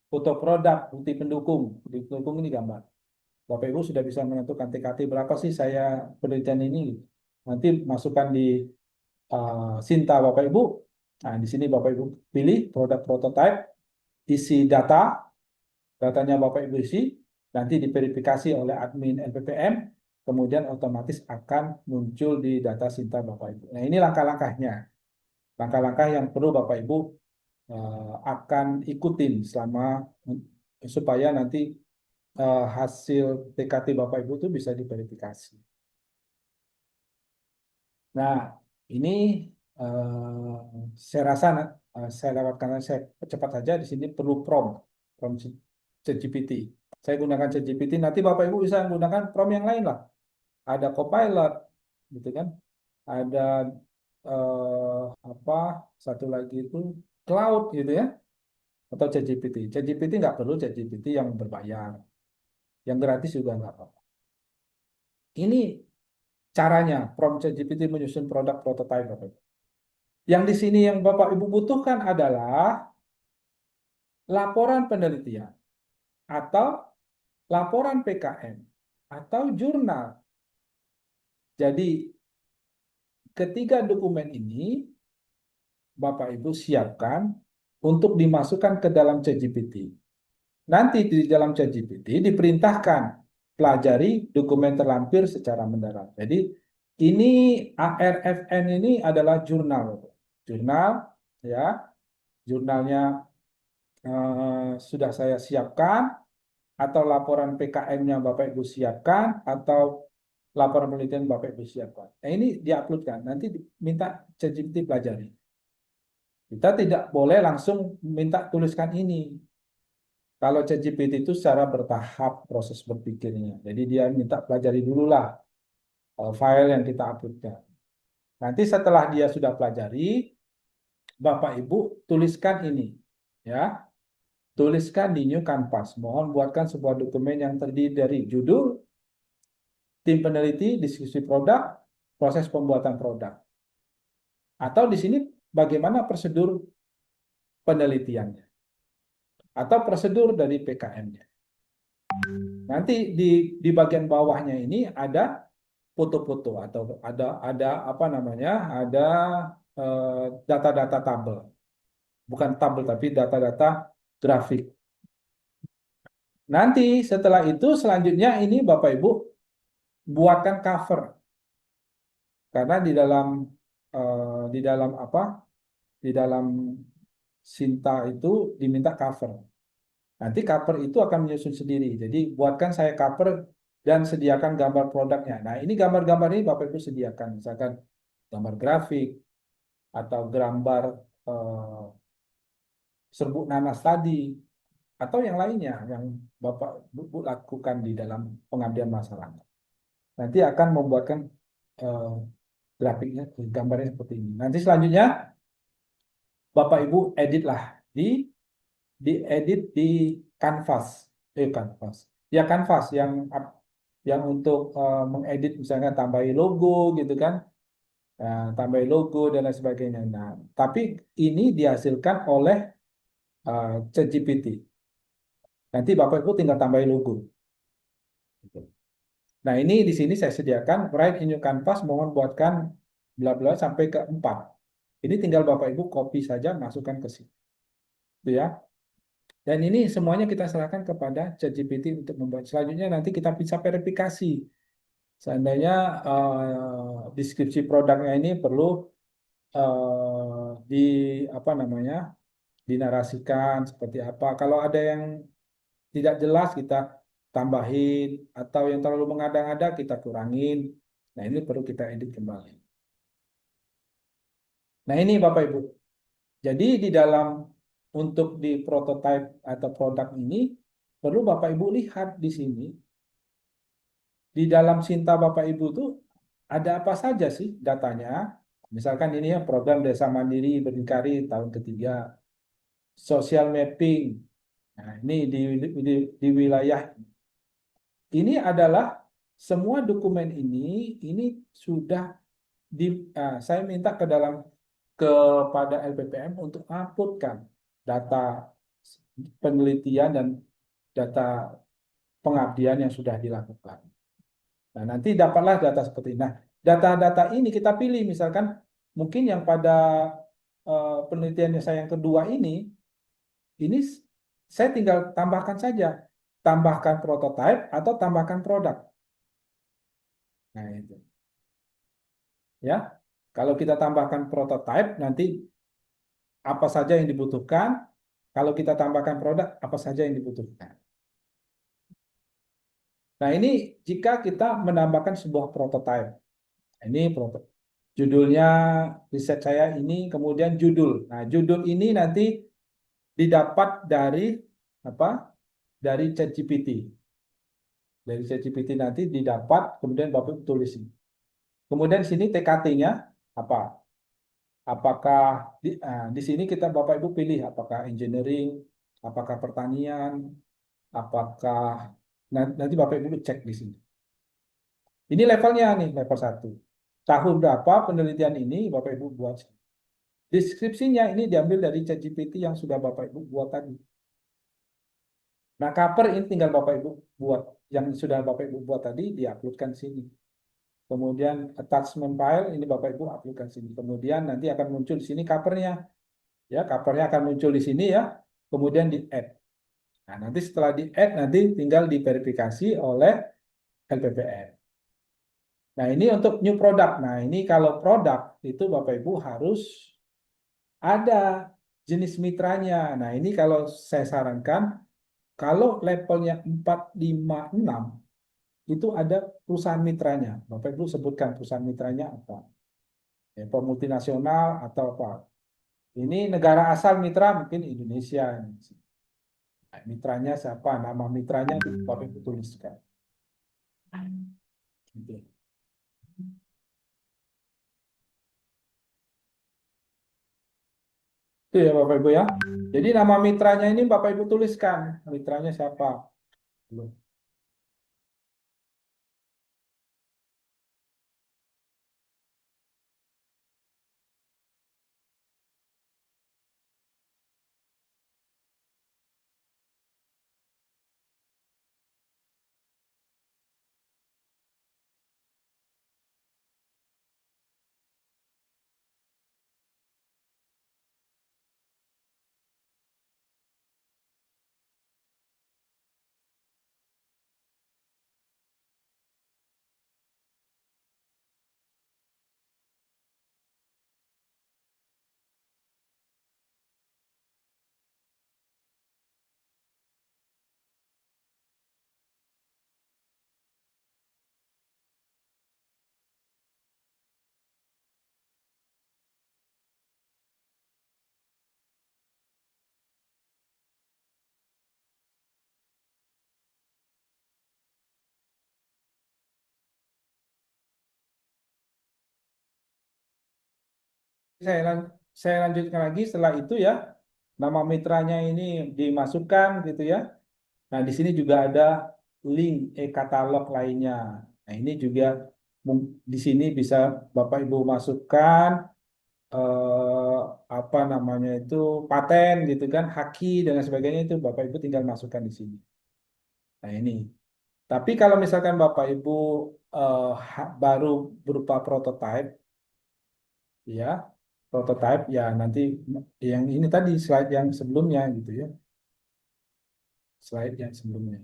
Speaker 1: foto produk, bukti pendukung ini gambar. Bapak Ibu sudah bisa menentukan TKT berapa sih saya penelitian ini. Nanti masukkan di Sinta Bapak Ibu. Nah, di sini Bapak Ibu pilih produk prototype, isi datanya Bapak Ibu isi, nanti diverifikasi oleh admin LPPM, kemudian otomatis akan muncul di data Sinta Bapak Ibu. Nah, ini langkah-langkahnya. Langkah-langkah yang perlu Bapak Ibu akan ikutin selama supaya nanti hasil TKT Bapak Ibu itu bisa diverifikasi. Nah, ini saya rasa saya lewatkan karena saya cepat saja di sini perlu prompt ChatGPT. Saya gunakan ChatGPT, nanti Bapak Ibu bisa menggunakan prompt yang lain lah. Ada Copilot, gitu kan? Ada apa? Satu lagi itu Cloud, gitu ya? Atau ChatGPT. ChatGPT nggak perlu ChatGPT yang berbayar, yang gratis juga nggak apa-apa. Ini caranya prompt ChatGPT menyusun produk prototype Bapak Ibu. Yang di sini yang Bapak Ibu butuhkan adalah laporan penelitian atau laporan PKM atau jurnal. Jadi ketiga dokumen ini Bapak Ibu siapkan untuk dimasukkan ke dalam ChatGPT. Nanti di dalam ChatGPT diperintahkan pelajari dokumen terlampir secara mendalam. Jadi Ini ARFN ini adalah jurnal, ya, jurnalnya sudah saya siapkan, atau laporan PKM-nya Bapak Ibu siapkan, atau laporan penelitian Bapak Ibu siapkan. Nah, ini diuploadkan, nanti minta ChatGPT pelajari. Kita tidak boleh langsung minta tuliskan ini. Kalau ChatGPT itu secara bertahap proses berpikirnya. Jadi dia minta pelajari dulu lah file yang kita uploadkan. Nanti setelah dia sudah pelajari, Bapak Ibu tuliskan ini, ya. Tuliskan di New Canvas. Mohon buatkan sebuah dokumen yang terdiri dari judul, tim peneliti, diskusi produk, proses pembuatan produk. Atau di sini bagaimana prosedur penelitiannya atau prosedur dari PKM-nya. Nanti di bagian bawahnya ini ada foto-foto atau ada apa namanya? Ada data-data tabel. Bukan tabel tapi data-data grafik. Nanti setelah itu selanjutnya ini Bapak Ibu buatkan cover. Karena di dalam apa? Di dalam Sinta itu diminta cover. Nanti cover itu akan menyusun sendiri. Jadi buatkan saya cover dan sediakan gambar produknya. Nah, ini gambar-gambar ini Bapak Ibu sediakan. Misalkan gambar grafik atau gambar serbuk nanas tadi atau yang lainnya yang Bapak Ibu lakukan di dalam pengabdian masyarakat. Nanti akan membuatkan eh, grafiknya, gambarnya seperti ini. Nanti selanjutnya Bapak Ibu edit lah diedit di Canvas, Canvas, ya Canvas yang untuk mengedit misalnya tambahin logo gitu kan, tambahin logo dan lain sebagainya. Nah, tapi ini dihasilkan oleh ChatGPT. Nanti Bapak Ibu tinggal tambahin logo. Gitu. Nah, ini di sini saya sediakan write in your Canvas, mohon buatkan bla bla sampai ke 4. Ini tinggal Bapak Ibu copy saja, masukkan ke sini. Itu ya. Dan ini semuanya kita serahkan kepada ChatGPT untuk membuat. Selanjutnya nanti kita bisa verifikasi. Seandainya deskripsi produknya ini perlu di apa namanya dinarasikan seperti apa. Kalau ada yang tidak jelas kita tambahin atau yang terlalu mengada-ngada kita kurangin. Nah, ini perlu kita edit kembali. Nah, ini Bapak Ibu. Jadi di dalam untuk di prototype atau produk ini perlu Bapak Ibu lihat di sini di dalam Sinta Bapak Ibu tuh ada apa saja sih datanya. Misalkan ini ya program Desa Mandiri Berdikari tahun ketiga, social mapping. Nah, ini di wilayah ini adalah semua dokumen ini sudah saya minta kepada LPPM untuk uploadkan data penelitian dan data pengabdian yang sudah dilakukan. Nah, nanti dapatlah data seperti ini. Nah, data-data ini kita pilih, misalkan mungkin yang pada penelitiannya saya yang kedua ini saya tinggal tambahkan saja, tambahkan prototype atau tambahkan produk. Nah, itu. Ya, kalau kita tambahkan prototype, nanti apa saja yang dibutuhkan. Kalau kita tambahkan produk, apa saja yang dibutuhkan. Nah, ini jika kita menambahkan sebuah prototype. Ini judulnya riset saya ini, kemudian judul. Nah, judul ini nanti didapat dari apa? Dari ChatGPT. Dari ChatGPT nanti didapat, kemudian Bapak tulis ini. Kemudian sini TKT-nya apa? Apakah di sini kita Bapak Ibu pilih apakah engineering, apakah pertanian, apakah nanti Bapak Ibu cek di sini. Ini levelnya nih, level 1. Tahun berapa penelitian ini Bapak Ibu buat. Deskripsinya ini diambil dari ChatGPT yang sudah Bapak Ibu buat tadi. Nah, cover ini tinggal Bapak Ibu buat. Yang sudah Bapak Ibu buat tadi, diuploadkan sini. Kemudian attachment file, ini Bapak Ibu uploadkan sini. Kemudian nanti akan muncul di sini covernya. Ya, covernya akan muncul di sini ya. Kemudian di-add. Nah, nanti setelah di-add, nanti tinggal diverifikasi oleh LPPM. Nah, ini untuk new product. Nah, ini kalau produk itu Bapak Ibu harus ada jenis mitranya. Nah, ini kalau saya sarankan, kalau levelnya 4, 5, 6, itu ada perusahaan mitranya. Bapak Ibu sebutkan perusahaan mitranya apa. Ya, apa multinasional atau apa. Ini negara asal mitra mungkin Indonesia. Nah, mitranya siapa? Nama mitranya itu Bapak Ibu tuliskan. Gitu. Itu ya Bapak Ibu ya. Jadi nama mitranya ini Bapak Ibu tuliskan. Mitranya siapa? Saya, saya lanjutkan lagi setelah itu ya. Nama mitranya ini dimasukkan gitu ya. Nah, di sini juga ada link e-katalog lainnya. Nah, ini juga di sini bisa Bapak Ibu masukkan apa namanya itu paten gitu kan, haki dan lain sebagainya itu Bapak Ibu tinggal masukkan di sini. Nah, ini. Tapi kalau misalkan Bapak Ibu baru berupa prototype ya, prototype ya nanti yang ini tadi slide yang sebelumnya gitu ya, slide yang sebelumnya.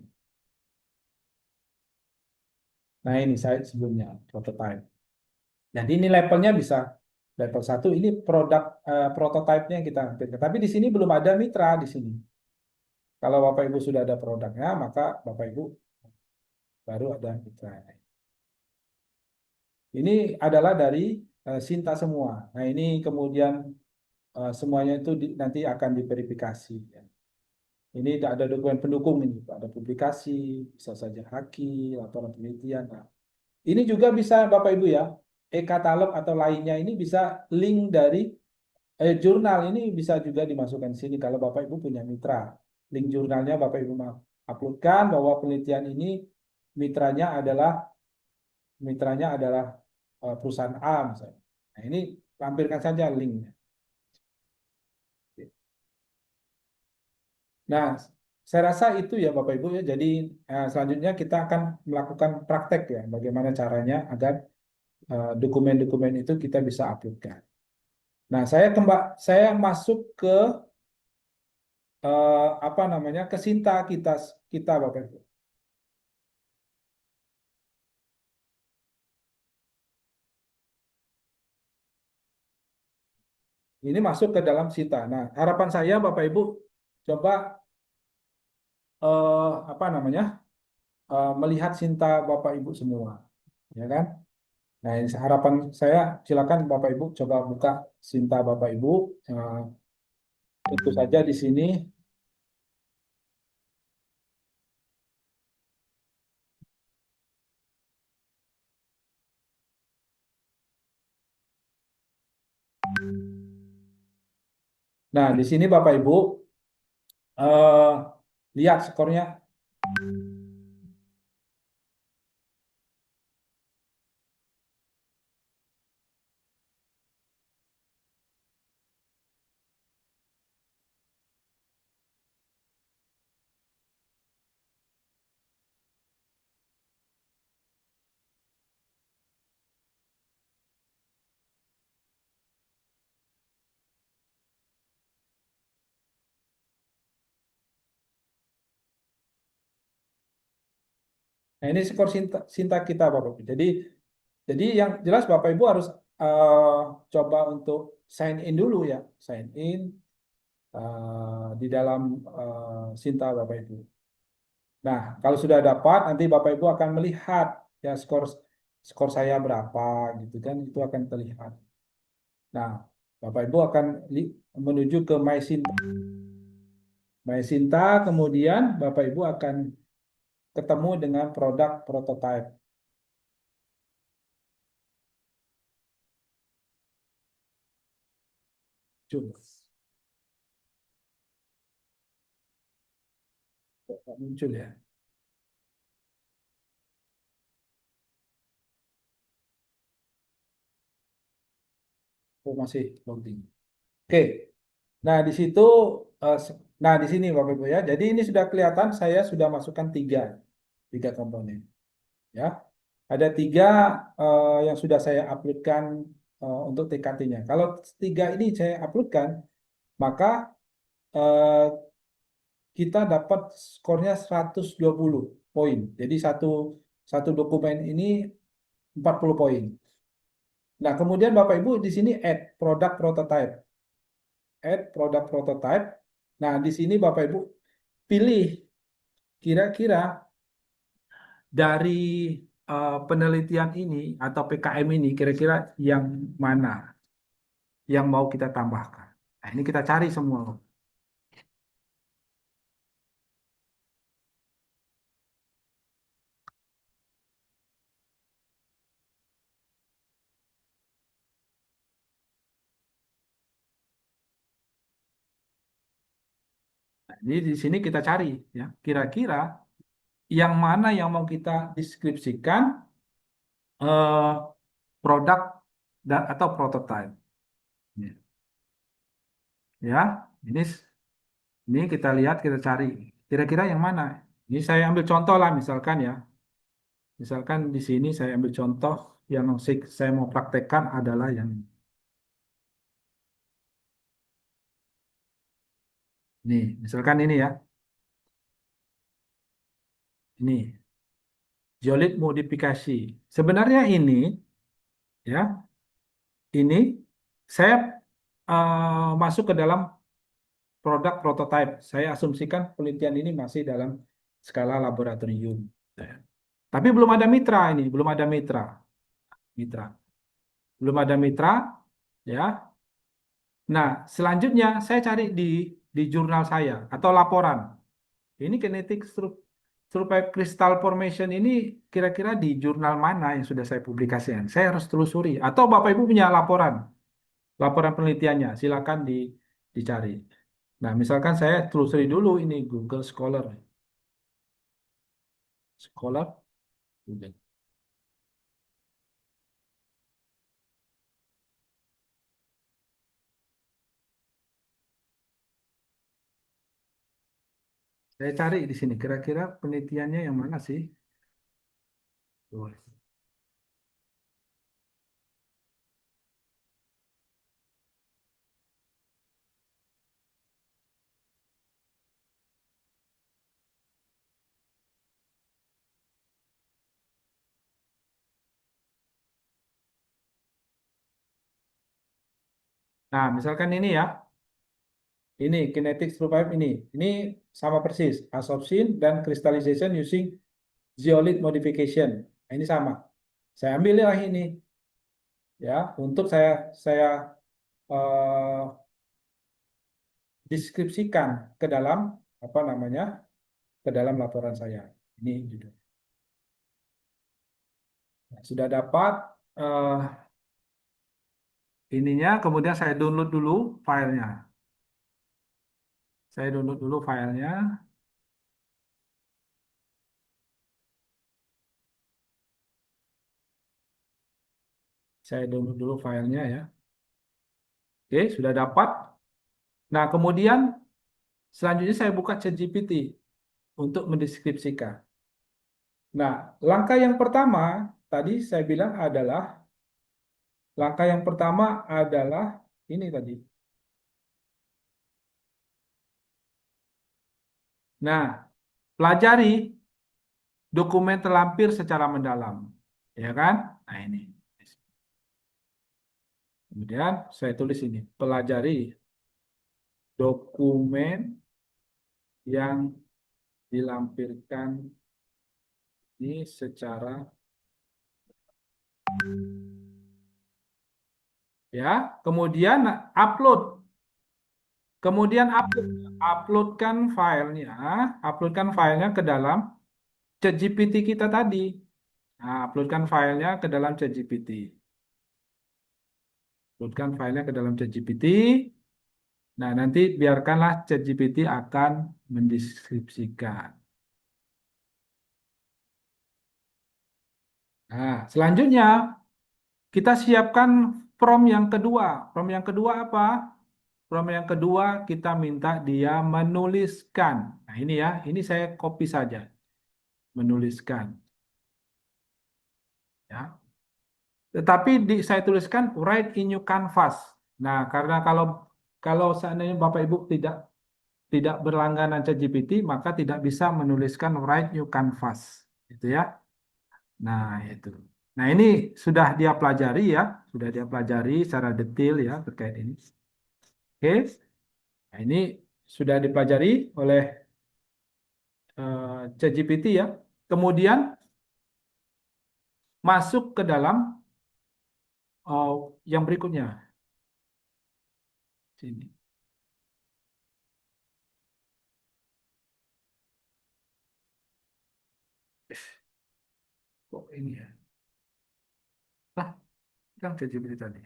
Speaker 1: Nah, ini slide sebelumnya prototype. Jadi ini levelnya bisa level satu ini produk prototipenya kita ambil. Tapi di sini belum ada mitra di sini. Kalau Bapak Ibu sudah ada produknya, maka Bapak Ibu baru ada mitra. Ini adalah dari Sinta semua. Nah, ini kemudian semuanya itu nanti akan diverifikasi. Ya. Ini ada dokumen pendukung ini, Pak. Ada publikasi, bisa saja haki, laporan penelitian. Nah, ini juga bisa Bapak Ibu ya, e-katalog atau lainnya ini bisa link dari jurnal ini bisa juga dimasukkan di sini kalau Bapak Ibu punya mitra. Link jurnalnya Bapak Ibu uploadkan bahwa penelitian ini mitranya adalah perusahaan A misalnya. Nah, ini tampilkan saja linknya. Nah, saya rasa itu ya Bapak Ibu ya. Jadi selanjutnya kita akan melakukan praktek ya, bagaimana caranya agar dokumen-dokumen itu kita bisa uploadkan. Nah, saya masuk ke apa namanya ke Sinta kita kita Bapak Ibu. Ini masuk ke dalam Sinta. Nah, harapan saya Bapak Ibu coba apa namanya melihat Sinta Bapak Ibu semua, ya kan? Nah, ini harapan saya silakan Bapak Ibu coba buka Sinta Bapak Ibu. Eh, Tentu saja di sini. Nah, di sini Bapak Ibu eh, lihat skornya. Nah, ini skor Sinta kita Bapak Ibu. Jadi Jadi yang jelas Bapak Ibu harus eh, coba untuk sign in dulu ya, sign in di dalam Sinta Bapak Ibu. Nah, kalau sudah dapat, nanti Bapak Ibu akan melihat ya skor skor saya berapa gitu kan, itu akan terlihat. Nah, Bapak Ibu akan menuju ke My Sinta. My Sinta, kemudian Bapak Ibu akan ketemu dengan produk prototype. Coba, kok muncul ya. Oh, masih loading. Oke. Nah, di situ, nah di sini Bapak Ibu ya. Jadi ini sudah kelihatan saya sudah masukkan tiga komponen. Ya, ada tiga yang sudah saya uploadkan untuk TKT-nya. Kalau tiga ini saya uploadkan, maka eh, kita dapat skornya 120 poin. Jadi satu satu dokumen ini 40 poin. Nah, kemudian Bapak Ibu di sini add product prototype. Add product prototype. Nah, di sini Bapak Ibu pilih kira-kira dari penelitian ini atau PKM ini kira-kira yang mana yang mau kita tambahkan. Nah, ini kita cari semua. Nah, ini di sini kita cari ya, kira-kira yang mana yang mau kita deskripsikan eh, produk atau prototype. Ya, ya, ini kita lihat, kita cari kira-kira yang mana. Ini saya ambil contoh lah, misalkan ya, misalkan di sini saya ambil contoh yang saya mau praktekkan adalah yang ini, misalkan ini ya, ini Jolit modifikasi. Sebenarnya ini ya, ini saya masuk ke dalam produk prototype. Saya asumsikan penelitian ini masih dalam skala laboratorium. Ya. Tapi belum ada mitra ini, belum ada mitra, mitra, belum ada mitra, ya. Nah, selanjutnya saya cari di jurnal saya atau laporan. Ini kinetic survive crystal formation ini kira-kira di jurnal mana yang sudah saya publikasikan. Saya harus telusuri. Atau Bapak Ibu punya laporan, laporan penelitiannya, silakan dicari. Nah, misalkan saya telusuri dulu ini Google Scholar. Scholar, Google. Saya cari di sini, kira-kira penelitiannya yang mana sih? Tuh. Nah, misalkan ini ya, ini kinetic survive ini. Ini sama persis, absorption dan crystallization using zeolite modification. Nah, ini sama. Saya ambil lah ini ya untuk saya eh, deskripsikan ke dalam apa namanya ke dalam laporan saya. Ini judul. Nah, sudah dapat eh, ininya, kemudian saya download dulu filenya. Saya download dulu filenya. Saya download dulu filenya ya. Oke, sudah dapat. Nah, kemudian selanjutnya saya buka ChatGPT untuk mendeskripsikan. Nah, langkah yang pertama tadi saya bilang adalah langkah yang pertama adalah ini tadi. Nah, pelajari dokumen terlampir secara mendalam, ya kan? Nah, ini. Kemudian saya tulis ini, pelajari dokumen yang dilampirkan ini secara ya, kemudian upload. Kemudian uploadkan filenya ke dalam ChatGPT kita tadi. Nah, uploadkan filenya ke dalam ChatGPT. Uploadkan filenya ke dalam ChatGPT. Nah, nanti biarkanlah ChatGPT akan mendeskripsikan. Nah, selanjutnya kita siapkan prompt yang kedua. Prompt yang kedua apa? Prompt yang kedua kita minta dia menuliskan. Nah, ini ya, ini saya copy saja. Menuliskan. Ya. Tetapi saya tuliskan write in your canvas. Nah, karena kalau seandainya Bapak Ibu tidak berlangganan ChatGPT, maka tidak bisa menuliskan write new canvas, gitu ya. Nah, itu. Nah, ini sudah dia pelajari ya, sudah dia pelajari secara detail ya terkait ini. Oke. Nah, ini sudah dipelajari oleh ChatGPT ya. Kemudian masuk ke dalam yang berikutnya. Sini. Kok ini ya? Ah, yang ChatGPT tadi.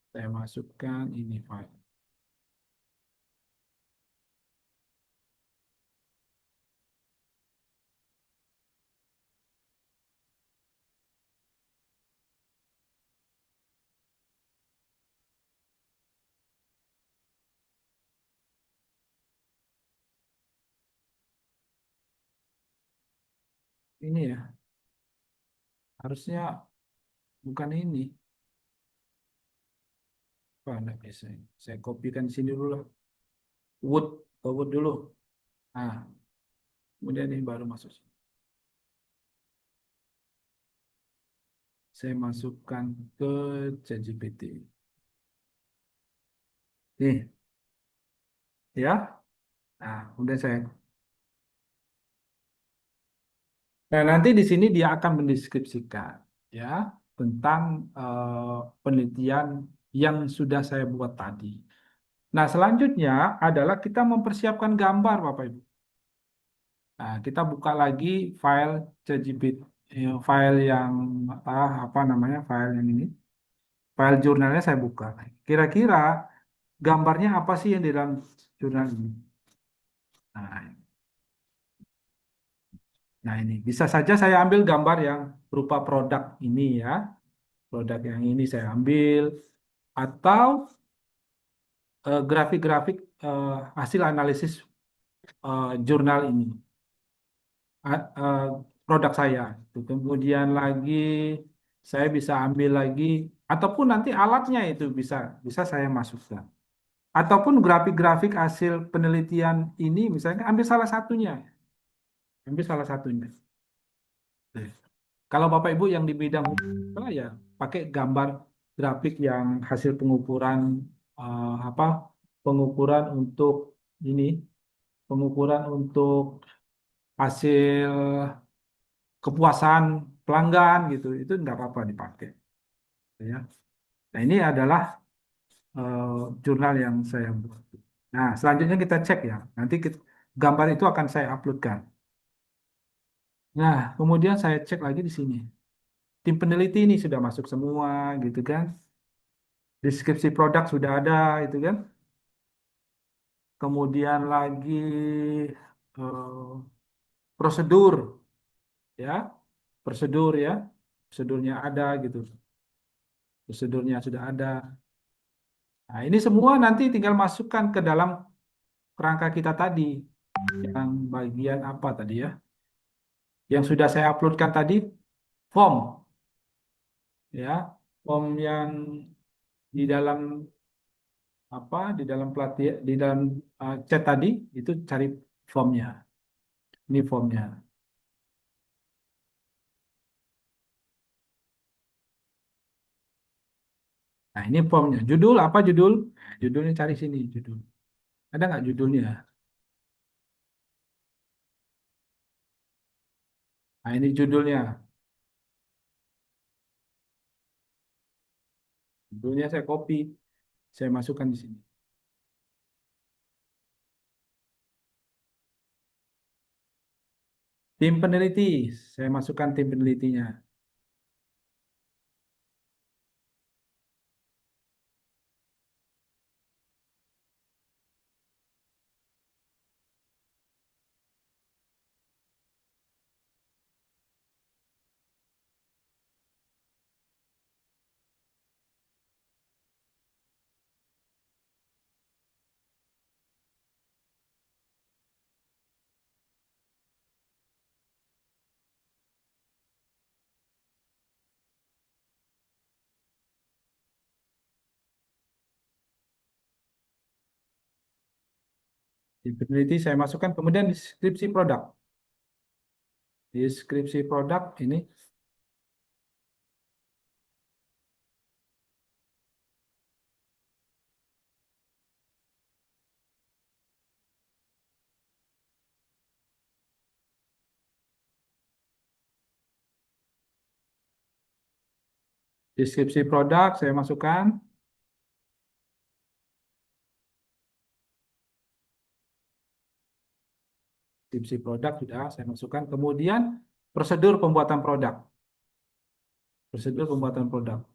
Speaker 1: Saya masukkan ini file. Ini ya, harusnya bukan ini. Apa enggak bisa? Saya kopikan di sini dulu lah. Wood, ke Wood dulu. Nah, kemudian ini baru masuk. Saya masukkan ke ChatGPT. Nih, ya. Nah, kemudian saya. Nah, nanti di sini dia akan mendeskripsikan ya tentang penelitian yang sudah saya buat tadi. Nah, selanjutnya adalah kita mempersiapkan gambar, Bapak Ibu. Nah, kita buka lagi file ChatGPT, file yang apa namanya, file yang ini, file jurnalnya saya buka. Kira-kira gambarnya apa sih yang di dalam jurnal ini? Nah, nah ini bisa saja saya ambil gambar yang berupa produk ini ya, produk yang ini saya ambil, atau grafik-grafik hasil analisis jurnal ini. Produk saya. Kemudian lagi saya bisa ambil lagi ataupun nanti alatnya itu bisa bisa saya masukkan. Ataupun grafik-grafik hasil penelitian ini misalnya ambil salah satunya. Ambil salah satunya. Kalau Bapak Ibu yang di bidang hukum ya pakai gambar grafik yang hasil pengukuran apa pengukuran untuk ini pengukuran untuk hasil kepuasan pelanggan gitu itu nggak apa-apa dipakai ya. Nah ini adalah eh, jurnal yang saya buat. Nah selanjutnya kita cek ya. Nanti gambar itu akan saya uploadkan. Nah kemudian saya cek lagi di sini. Tim peneliti ini sudah masuk semua gitu kan. Deskripsi produk sudah ada itu kan. Kemudian lagi prosedur ya, prosedur ya, prosedurnya ada gitu. Prosedurnya sudah ada. Nah, ini semua nanti tinggal masukkan ke dalam kerangka kita tadi. Yang bagian apa tadi ya? Yang sudah saya uploadkan tadi, form. Ya, form yang di dalam apa di dalam pelatihan di dalam chat tadi itu cari formnya. Ini formnya. Nah, ini formnya. Judul apa judul? Judulnya cari sini judul. Ada nggak judulnya? Nah, ini judulnya. Judulnya saya copy, saya masukkan di sini. Tim peneliti, saya masukkan tim penelitinya. Tim peneliti saya masukkan, kemudian deskripsi produk. Deskripsi produk ini, deskripsi produk saya masukkan. Deskripsi produk sudah saya masukkan. Kemudian prosedur pembuatan produk. Prosedur pembuatan produk.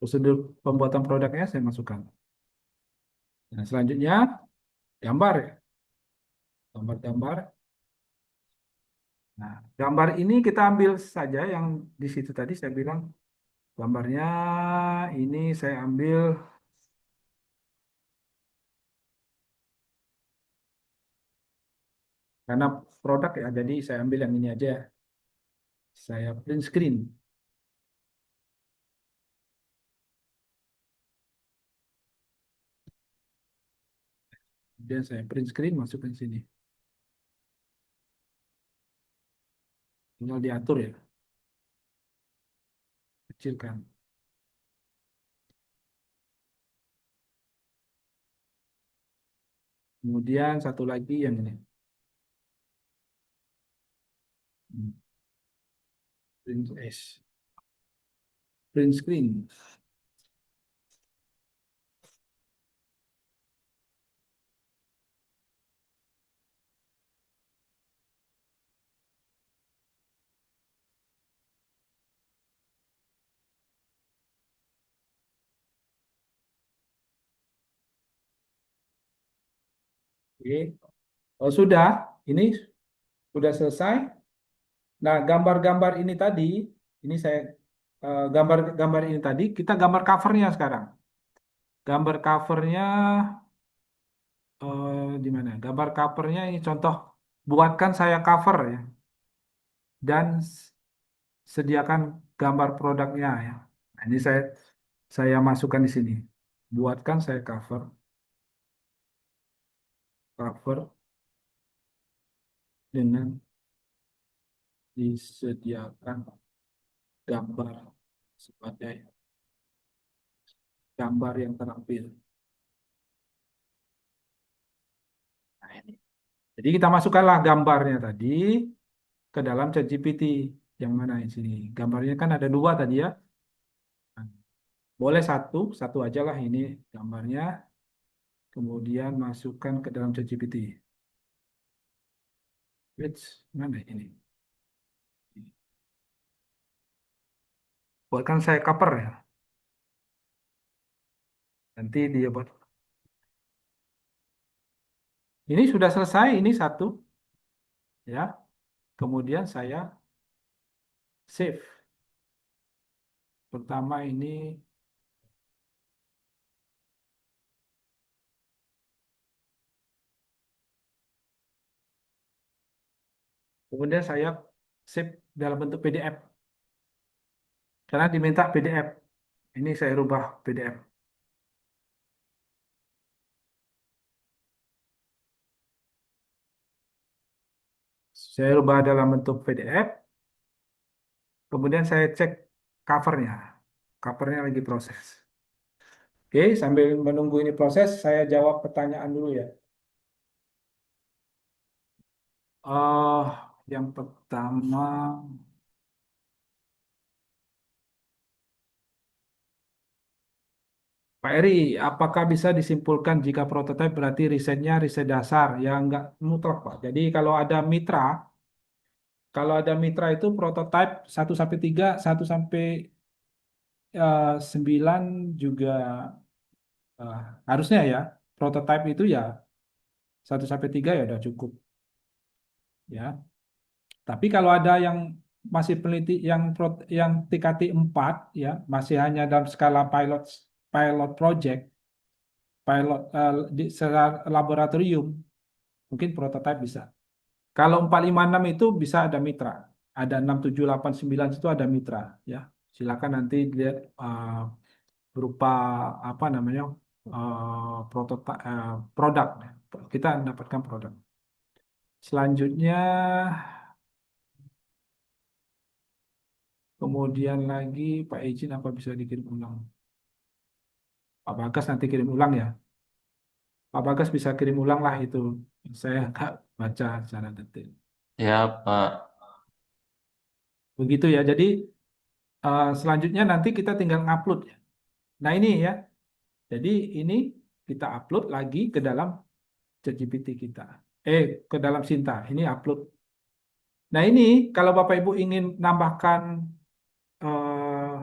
Speaker 1: Prosedur pembuatan produknya saya masukkan. Nah, selanjutnya gambar ya. Gambar-gambar. Nah, gambar ini kita ambil saja yang di situ tadi saya bilang gambarnya ini saya ambil karena produk ya, jadi saya ambil yang ini aja. Saya print screen. Kemudian saya print screen masukkan sini. Tinggal diatur ya, kecilkan. Kemudian satu lagi yang ini. Print S. Print screen. Oke. Oh, sudah, ini sudah selesai. Nah, gambar-gambar ini tadi, ini saya gambar-gambar ini tadi, kita gambar covernya sekarang. Gambar covernya di mana? Gambar covernya ini contoh, buatkan saya cover ya, dan sediakan gambar produknya ya. Nah, ini saya masukkan di sini. Buatkan saya cover, cover dengan disediakan gambar sebagai gambar yang terampil. Nah, ini. Jadi kita masukkanlah gambarnya tadi ke dalam ChatGPT. Yang mana di sini? Gambarnya kan ada dua tadi ya. Nah, boleh satu, satu aja lah ini gambarnya. Kemudian masukkan ke dalam ChatGPT. Which mana ini? Buatkan saya cover ya. Nanti dia buat. Ini sudah selesai, ini satu ya. kemudian saya save. Pertama ini, kemudian saya save dalam bentuk PDF. Karena diminta PDF. Ini saya rubah PDF. Saya rubah dalam bentuk PDF. Kemudian saya cek covernya. Covernya lagi proses. Oke, sambil menunggu ini proses, saya jawab pertanyaan dulu ya. Oh, yang pertama, Pak Eri, apakah bisa disimpulkan jika prototipe berarti risetnya riset dasar? Ya nggak mutlak, Pak. Jadi kalau ada mitra itu prototipe 1 sampai 3, 1 sampai 9 juga eh, harusnya ya. Prototipe itu ya 1 sampai 3 ya udah cukup ya. Tapi kalau ada yang masih peneliti yang TKT 4 ya, masih hanya dalam skala pilot project, di secara laboratorium, mungkin prototipe bisa. Kalau 456 itu bisa ada mitra. Ada 6789 itu ada mitra ya. Silakan nanti lihat berupa apa namanya prototipe produk. Kita mendapatkan produk. Selanjutnya kemudian lagi Pak Ejin apa bisa dikirim ulang? Pak Bagas nanti kirim ulang ya. Pak Bagas bisa kirim ulang lah itu. Saya nggak baca secara detail.
Speaker 3: Ya, Pak.
Speaker 1: Begitu ya. Jadi selanjutnya nanti kita tinggal ngupload ya. Nah ini ya. Jadi ini kita upload lagi ke dalam ChatGPT kita. Ke dalam Sinta. Ini upload. Nah ini kalau Bapak Ibu ingin eh,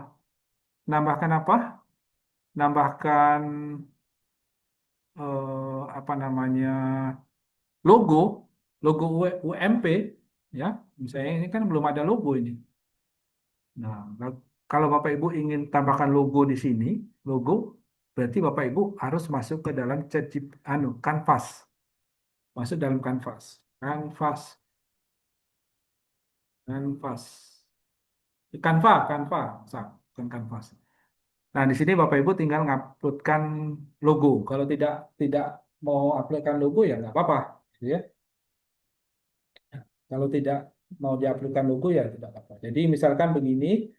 Speaker 1: nambahkan apa? Nambahkan apa namanya logo, logo UMP ya. Misalnya ini kan belum ada logo ini. Nah, kalau Bapak Ibu ingin tambahkan logo di sini, logo, berarti Bapak Ibu harus masuk ke dalam Canvas. Masuk dalam Canvas. Canvas. Canvas. Canva. Bukan Canvas. Nah, di sini Bapak Ibu tinggal nguploadkan logo. Kalau tidak mau uploadkan logo ya nggak apa-apa, gitu ya. Kalau tidak mau diuploadkan logo ya tidak apa-apa. Jadi misalkan begini,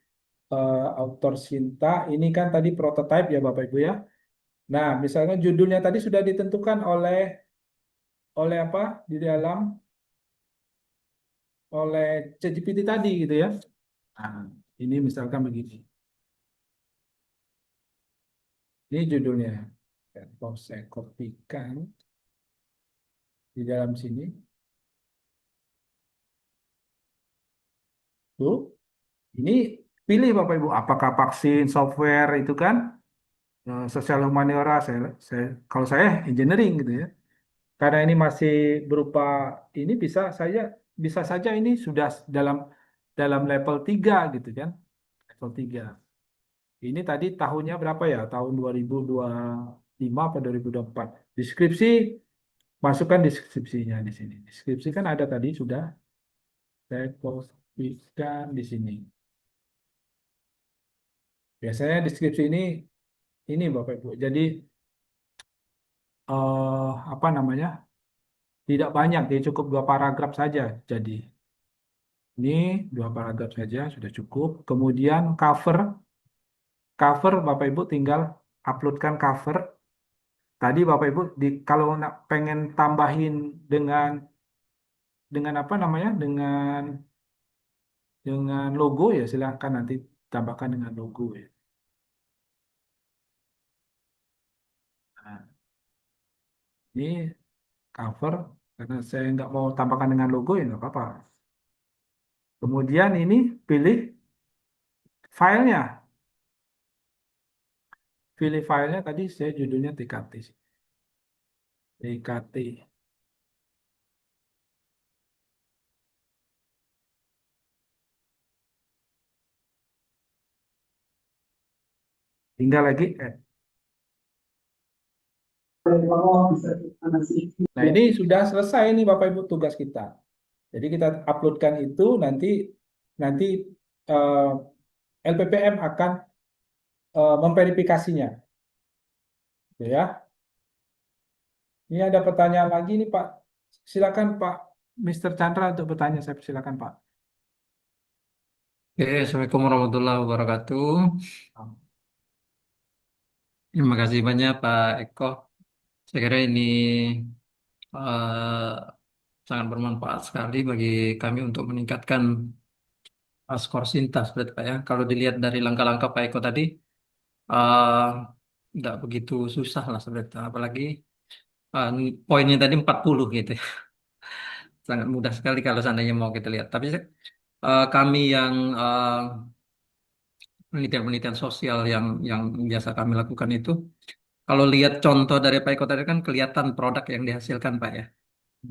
Speaker 1: author Sinta, ini kan tadi prototype ya Bapak Ibu ya. Nah, misalnya judulnya tadi sudah ditentukan oleh apa di dalam oleh ChatGPT tadi gitu ya. Nah, ini misalkan begini. Ini judulnya. Kalau saya kopikan di dalam sini, tuh, ini pilih Bapak Ibu apakah vaksin, software itu kan sosial humaniora. Kalau saya engineering gitu ya. Karena ini masih berupa ini bisa saja ini sudah dalam level 3 gitu kan. Level 3. Ini tadi tahunnya berapa ya? Tahun 2025 atau 2024. Deskripsi, masukkan deskripsinya di sini. Deskripsi kan ada tadi sudah saya posisikan di sini. Biasanya deskripsi ini Bapak Ibu. Jadi apa namanya? Tidak banyak, dia cukup 2 paragraf saja. Jadi ini 2 paragraf saja sudah cukup. Kemudian cover Bapak Ibu tinggal uploadkan cover. Tadi Bapak Ibu kalau pengen tambahin dengan apa namanya dengan logo ya silahkan nanti tambahkan dengan logo ya. Nah, ini cover karena saya nggak mau tambahkan dengan logo ya nggak apa-apa. Kemudian ini pilih filenya. Pilih filenya tadi saya judulnya TKT. TKT. tinggal lagi add. Nah, ini sudah selesai nih Bapak Ibu tugas kita. Jadi kita uploadkan itu nanti nanti eh, LPPM akan memverifikasinya, gitu ya. Ini ada pertanyaan lagi nih Pak. Silakan Pak Mr. Chandra untuk bertanya. Saya silakan Pak.
Speaker 3: Oke, Assalamualaikum warahmatullahi wabarakatuh. Terima kasih banyak Pak Eko. Saya kira ini eh, sangat bermanfaat sekali bagi kami untuk meningkatkan skor Sintas, berarti Pak ya. Kalau dilihat dari langkah-langkah Pak Eko tadi, eh, nggak begitu susah lah sebenarnya. Apalagi eh, poinnya tadi 40 gitu. Sangat mudah sekali kalau seandainya mau kita lihat. Tapi kami yang penelitian-penelitian sosial yang biasa kami lakukan itu, kalau lihat contoh dari Pak Eko tadi kan kelihatan produk yang dihasilkan Pak ya.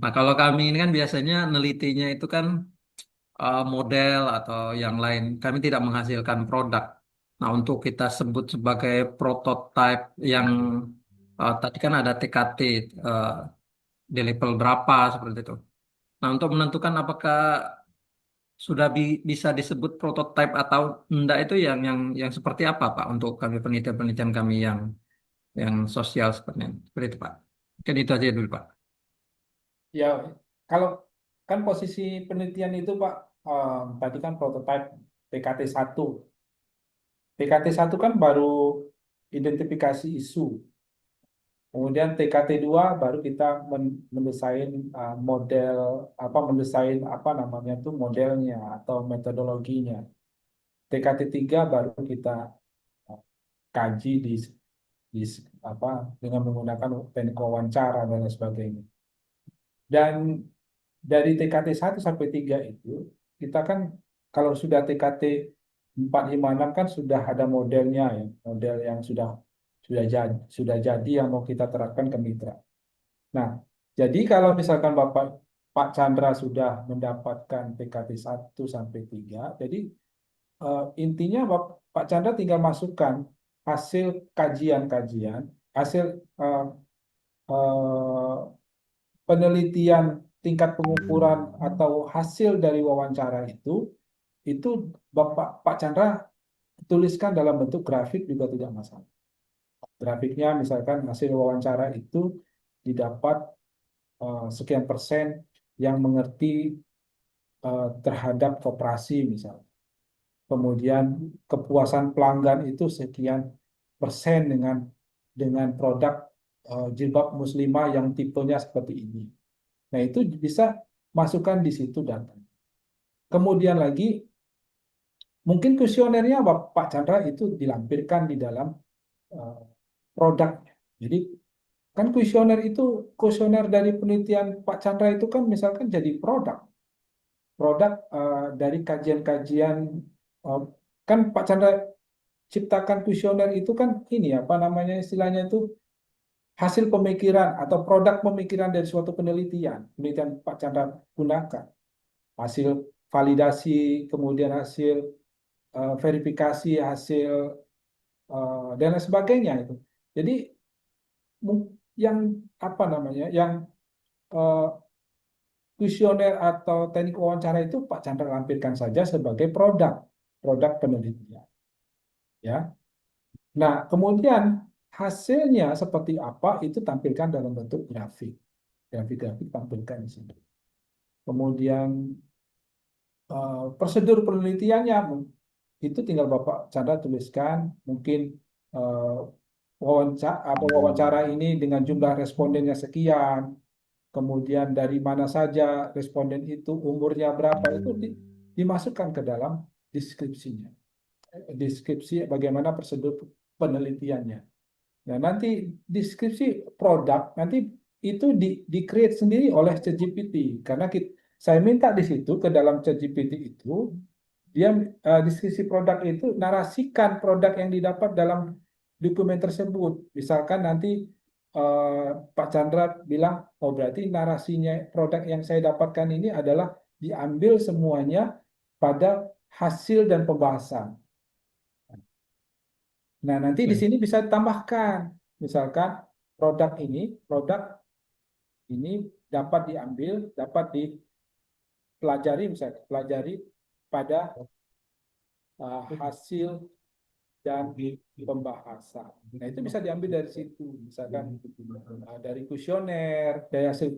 Speaker 3: Nah kalau kami ini kan biasanya nelitinya itu kan model atau yang lain. Kami tidak menghasilkan produk. Nah untuk kita sebut sebagai prototype yang tadi kan ada TKT eh, di level berapa seperti itu. Nah untuk menentukan apakah sudah bisa disebut prototype atau enggak itu yang seperti apa Pak untuk kami penelitian-penelitian kami yang sosial seperti itu Pak. Mungkin itu aja dulu Pak.
Speaker 1: Ya, kalau kan posisi penelitian itu Pak, tadi kan prototipe PKT 1. PKT 1 kan baru identifikasi isu. Kemudian TKT 2 baru kita mendesain model mendesain apa namanya itu modelnya atau metodologinya. TKT 3 baru kita uh, kaji di dengan menggunakan teknik wawancara dan lain sebagainya. Dan dari TKT 1 sampai 3 itu kita kan kalau sudah TKT 4, 5, 6 kan sudah ada modelnya ya, model yang sudah jadi yang mau kita terapkan ke mitra. Nah, jadi kalau misalkan Pak Chandra sudah mendapatkan TKT 1 sampai 3, jadi intinya Pak Chandra tinggal masukkan hasil kajian-kajian, hasil eh, eh, penelitian tingkat pengukuran atau hasil dari wawancara itu Pak Chandra tuliskan dalam bentuk grafik juga tidak masalah. Grafiknya misalkan hasil wawancara itu didapat sekian persen yang mengerti terhadap koperasi misalnya. Kemudian kepuasan pelanggan itu sekian persen dengan produk jilbab muslimah yang tipenya seperti ini. Nah, itu bisa masukkan di situ data. Kemudian lagi, mungkin kuesionernya Pak Chandra itu dilampirkan di dalam uh, produknya. Jadi, kan kuesioner dari penelitian Pak Chandra itu kan misalkan jadi produk dari kajian-kajian, uh, kan Pak Chandra ciptakan kuesioner itu kan ini apa namanya istilahnya itu hasil pemikiran atau produk pemikiran dari suatu penelitian Pak Chandra gunakan. Hasil validasi, kemudian hasil verifikasi, hasil dan lain sebagainya itu. Jadi yang apa namanya, yang uh, kuesioner atau teknik wawancara itu Pak Chandra lampirkan saja sebagai produk penelitian. Ya, nah kemudian hasilnya seperti apa itu tampilkan dalam bentuk grafik tampilkan di sini. Kemudian prosedur penelitiannya itu tinggal Bapak Chandra tuliskan mungkin eh, wawancara ini dengan jumlah respondennya sekian, kemudian dari mana saja responden itu, umurnya berapa, itu dimasukkan ke dalam deskripsinya. Deskripsi bagaimana prosedur penelitiannya. Nah, nanti deskripsi produk nanti itu di-create sendiri oleh ChatGPT karena saya minta di situ ke dalam ChatGPT itu dia deskripsi produk itu narasikan produk yang didapat dalam dokumen tersebut. Misalkan nanti Pak Chandra bilang, oh berarti narasinya produk yang saya dapatkan ini adalah diambil semuanya pada hasil dan pembahasan. Nah, nanti di sini bisa ditambahkan. Misalkan produk ini dapat diambil, dapat dipelajari, misalnya pelajari pada hasil dan pembahasan. Nah, itu bisa diambil dari situ. Misalkan dari kuesioner, dari hasil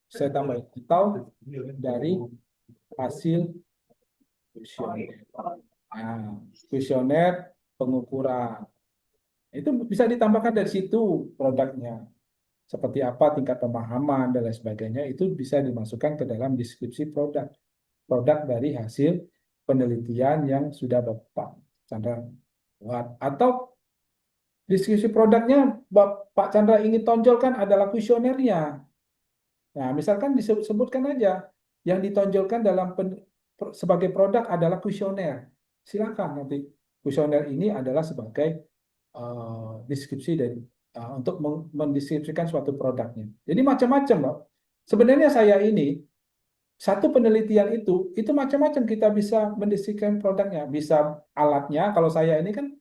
Speaker 1: saya tambah atau dari hasil kuesioner. Nah, kuesioner pengukuran. Itu bisa ditambahkan dari situ produknya. Seperti apa tingkat pemahaman dan lain sebagainya itu bisa dimasukkan ke dalam deskripsi produk. Produk dari hasil penelitian yang sudah Bapak Chandra buat. Atau deskripsi produknya Pak Chandra ingin tonjolkan adalah kuesionernya. Nah, misalkan disebutkan aja yang ditonjolkan dalam sebagai produk adalah kuesioner. Silakan nanti kuesioner ini adalah sebagai deskripsi dari untuk mendeskripsikan suatu produknya. Jadi macam-macam, Pak. Sebenarnya saya ini satu penelitian itu macam-macam kita bisa mendeskripsikan produknya. Bisa alatnya, kalau saya ini kan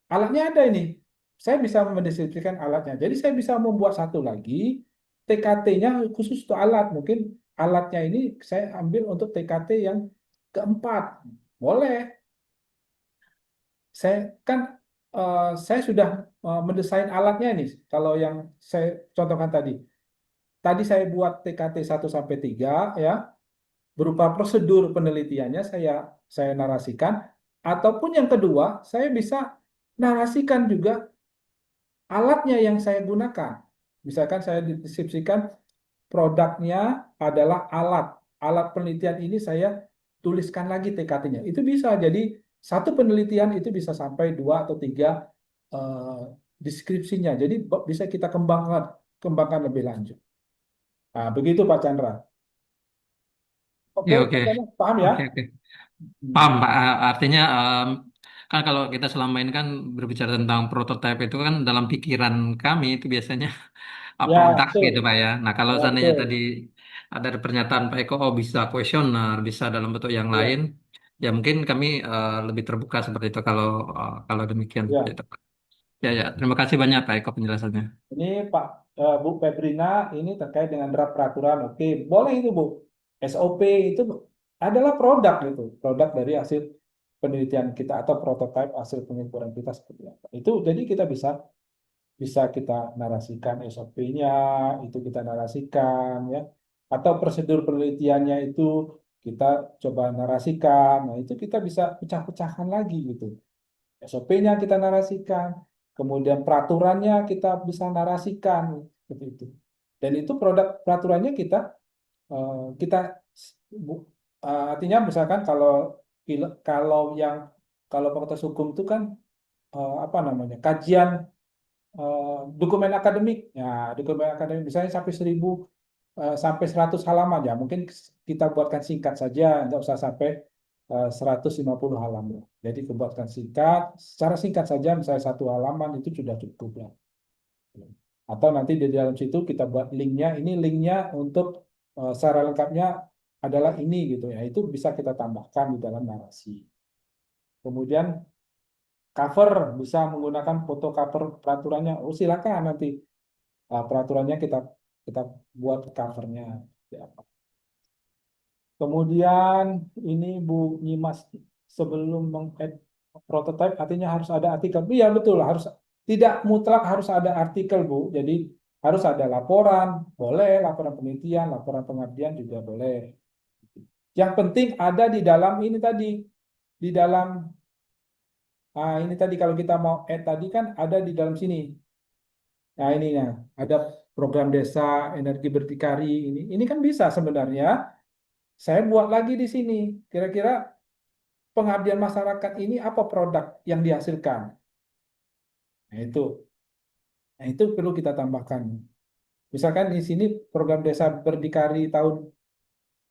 Speaker 1: alatnya ada ini. Saya bisa mendeskripsikan alatnya. Jadi saya bisa membuat satu lagi TKT-nya khusus untuk alat. Mungkin alatnya ini saya ambil untuk TKT yang keempat. Boleh. Saya sudah mendesain alatnya ini. Kalau yang saya contohkan tadi. Tadi saya buat TKT 1 sampai 3 ya, berupa prosedur penelitiannya saya narasikan, ataupun yang kedua, saya bisa narasikan juga alatnya yang saya gunakan. Misalkan saya deskripsikan produknya adalah alat. Alat penelitian ini saya tuliskan lagi TKT-nya. Itu bisa. Jadi satu penelitian itu bisa sampai 2 atau 3 eh, deskripsinya. Jadi bisa kita kembangkan lebih lanjut. Nah, begitu Pak Chandra. Oke,
Speaker 3: Ya,
Speaker 1: Pak
Speaker 3: oke.
Speaker 1: Chandra, paham ya?
Speaker 3: Oke, oke.
Speaker 1: Hmm.
Speaker 3: Paham, Pak. Artinya kan kalau kita selama ini kan berbicara tentang prototipe itu kan dalam pikiran kami itu biasanya
Speaker 1: Ya,
Speaker 3: produk gitu,
Speaker 1: betul.
Speaker 3: Pak ya. Nah, kalau
Speaker 1: Ya,
Speaker 3: seandainya
Speaker 1: betul.
Speaker 3: tadi ada pernyataan Pak Eko, oh bisa kuesioner, bisa dalam bentuk yang
Speaker 1: Ya,
Speaker 3: lain, ya mungkin kami lebih terbuka seperti itu kalau demikian seperti
Speaker 1: ya.
Speaker 3: itu, Pak. Ya, ya. Terima kasih banyak Pak Eko penjelasannya.
Speaker 1: Ini Pak Bu Febrina ini terkait dengan draft peraturan. Oke, boleh itu Bu. SOP itu adalah produk itu, produk dari hasil penelitian kita atau prototipe hasil pengukuran kita seperti apa. Itu jadi kita bisa bisa kita narasikan SOP-nya, itu kita narasikan ya. Atau prosedur penelitiannya itu kita coba narasikan. Nah, itu kita bisa pecah-pecahkan lagi gitu. SOP-nya kita narasikan, kemudian peraturannya kita bisa narasikan seperti itu. Dan itu produk peraturannya kita artinya misalkan kalau yang kalau Fakultas Hukum itu kan apa namanya kajian dokumen akademik, ya dokumen akademik misalnya sampai 1.000 sampai 100 halaman ya mungkin kita buatkan singkat saja, nggak usah sampai 150 halaman. Jadi buatkan singkat, secara singkat saja misalnya 1 halaman itu sudah cukup ya. Atau nanti di dalam situ kita buat linknya, ini linknya untuk secara lengkapnya adalah ini gitu ya. Itu bisa kita tambahkan di dalam narasi. Kemudian cover bisa menggunakan foto cover peraturannya. Oh silakan nanti peraturannya kita kita buat covernya. Ya. Kemudian ini Bu Nyimas sebelum meng-add prototype artinya harus ada artikel. Iya betul, harus tidak mutlak harus ada artikel Bu. Jadi harus ada laporan, boleh laporan penelitian, laporan pengabdian juga boleh. Yang penting ada di dalam ini tadi, di dalam ini tadi kalau kita mau add tadi kan ada di dalam sini. Nah ini ya, ada program desa energi berdikari ini. Ini kan bisa sebenarnya saya buat lagi di sini. Kira-kira pengabdian masyarakat ini apa produk yang dihasilkan? Nah, itu perlu kita tambahkan. Misalkan di sini program desa berdikari tahun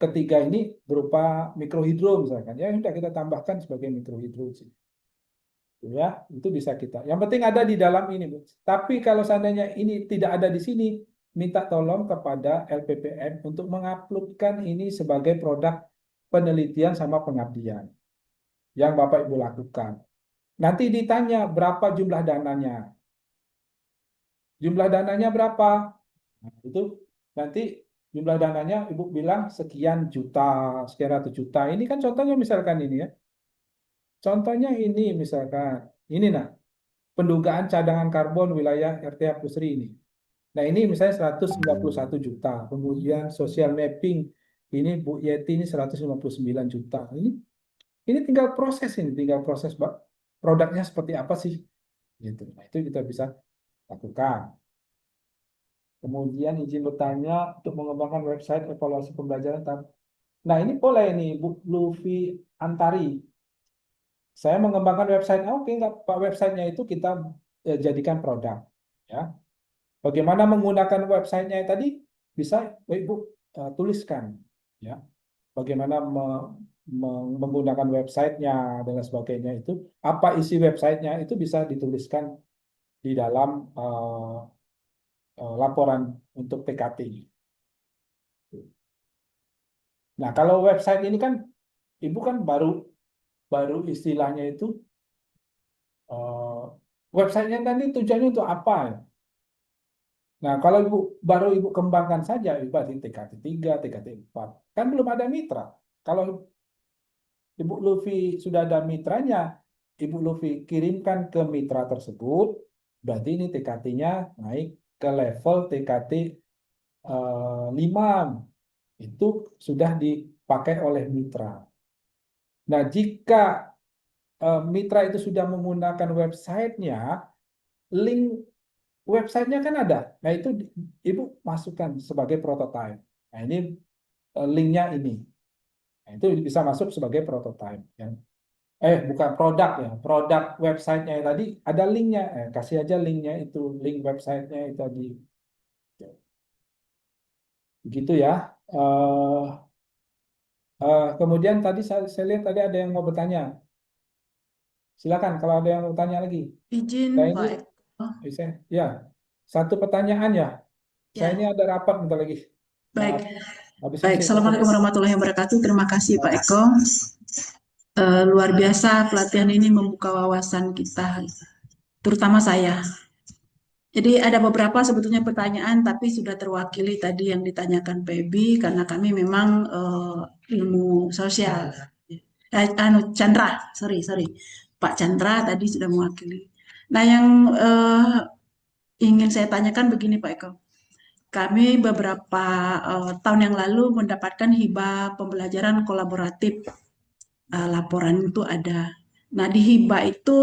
Speaker 1: ketiga ini berupa mikrohidro misalkan. Ya sudah kita tambahkan sebagai mikrohidro sih. Ya, itu bisa kita. Yang penting ada di dalam ini, Bu. Tapi kalau seandainya ini tidak ada di sini, minta tolong kepada LPPM untuk menguploadkan ini sebagai produk penelitian sama pengabdian yang Bapak Ibu lakukan. Nanti ditanya berapa jumlah dananya. Jumlah dananya berapa? Nah, itu nanti jumlah dananya Ibu bilang sekian juta, sekian ratus juta. Ini kan contohnya misalkan ini ya. Contohnya ini misalkan. Ini nah, pendugaan cadangan karbon wilayah RTA Pusri ini. Nah ini misalnya 191 juta. Kemudian social mapping ini Bu Yeti ini 159 juta. Ini tinggal proses ini, tinggal proses produknya seperti apa sih? Gitu. Nah itu kita bisa lakukan. Kemudian izin bertanya untuk mengembangkan website evaluasi pembelajaran. Nah ini boleh nih Bu Luffy Antari. Saya mengembangkan website. Oke, nggak Pak, websitenya itu kita jadikan produk. Ya, bagaimana menggunakan websitenya tadi bisa Ibu tuliskan. Ya, bagaimana menggunakan websitenya dan lain sebagainya itu. Apa isi websitenya itu bisa dituliskan di dalam laporan untuk TKT. Nah, kalau website ini kan Ibu kan baru baru istilahnya itu eh, websitenya tadi tujuannya untuk apa ya? Nah, kalau baru Ibu kembangkan saja, Ibu di TKT 3, TKT 4, kan belum ada mitra. Kalau Ibu Luffy sudah ada mitranya, Ibu Luffy kirimkan ke mitra tersebut, berarti ini TKT-nya naik ke level TKT 5. Itu sudah dipakai oleh mitra. Nah, jika mitra itu sudah menggunakan websitenya, link websitenya kan ada. Nah, itu Ibu masukkan sebagai prototype. Nah, ini linknya ini. Nah, itu bisa masuk sebagai prototype. Ya. Bukan produk ya. Produk websitenya yang tadi ada linknya. Kasih aja linknya itu. Link websitenya itu tadi. Begitu ya. Kemudian tadi saya lihat tadi ada yang mau bertanya. Silakan kalau ada yang mau bertanya lagi.
Speaker 4: Izin
Speaker 1: Saya ini,
Speaker 4: Pak Eko.
Speaker 1: ya, satu pertanyaan ya. Saya ini
Speaker 4: Ya,
Speaker 1: ada rapat bentar lagi.
Speaker 4: baik.
Speaker 1: Maaf. Habis ini
Speaker 4: Baik,
Speaker 1: saya
Speaker 4: Assalamualaikum warahmatullahi wabarakatuh. Terima kasih Pak Eko. Luar biasa pelatihan ini membuka wawasan kita, terutama saya. Jadi ada beberapa sebetulnya pertanyaan, tapi sudah terwakili tadi yang ditanyakan Pebi, karena kami memang ilmu sosial. Chandra, sorry, Pak Chandra tadi sudah mewakili. Nah, yang ingin saya tanyakan begini Pak Eko. Kami beberapa tahun yang lalu mendapatkan hibah pembelajaran kolaboratif. Laporan itu ada. Nah, di hibah itu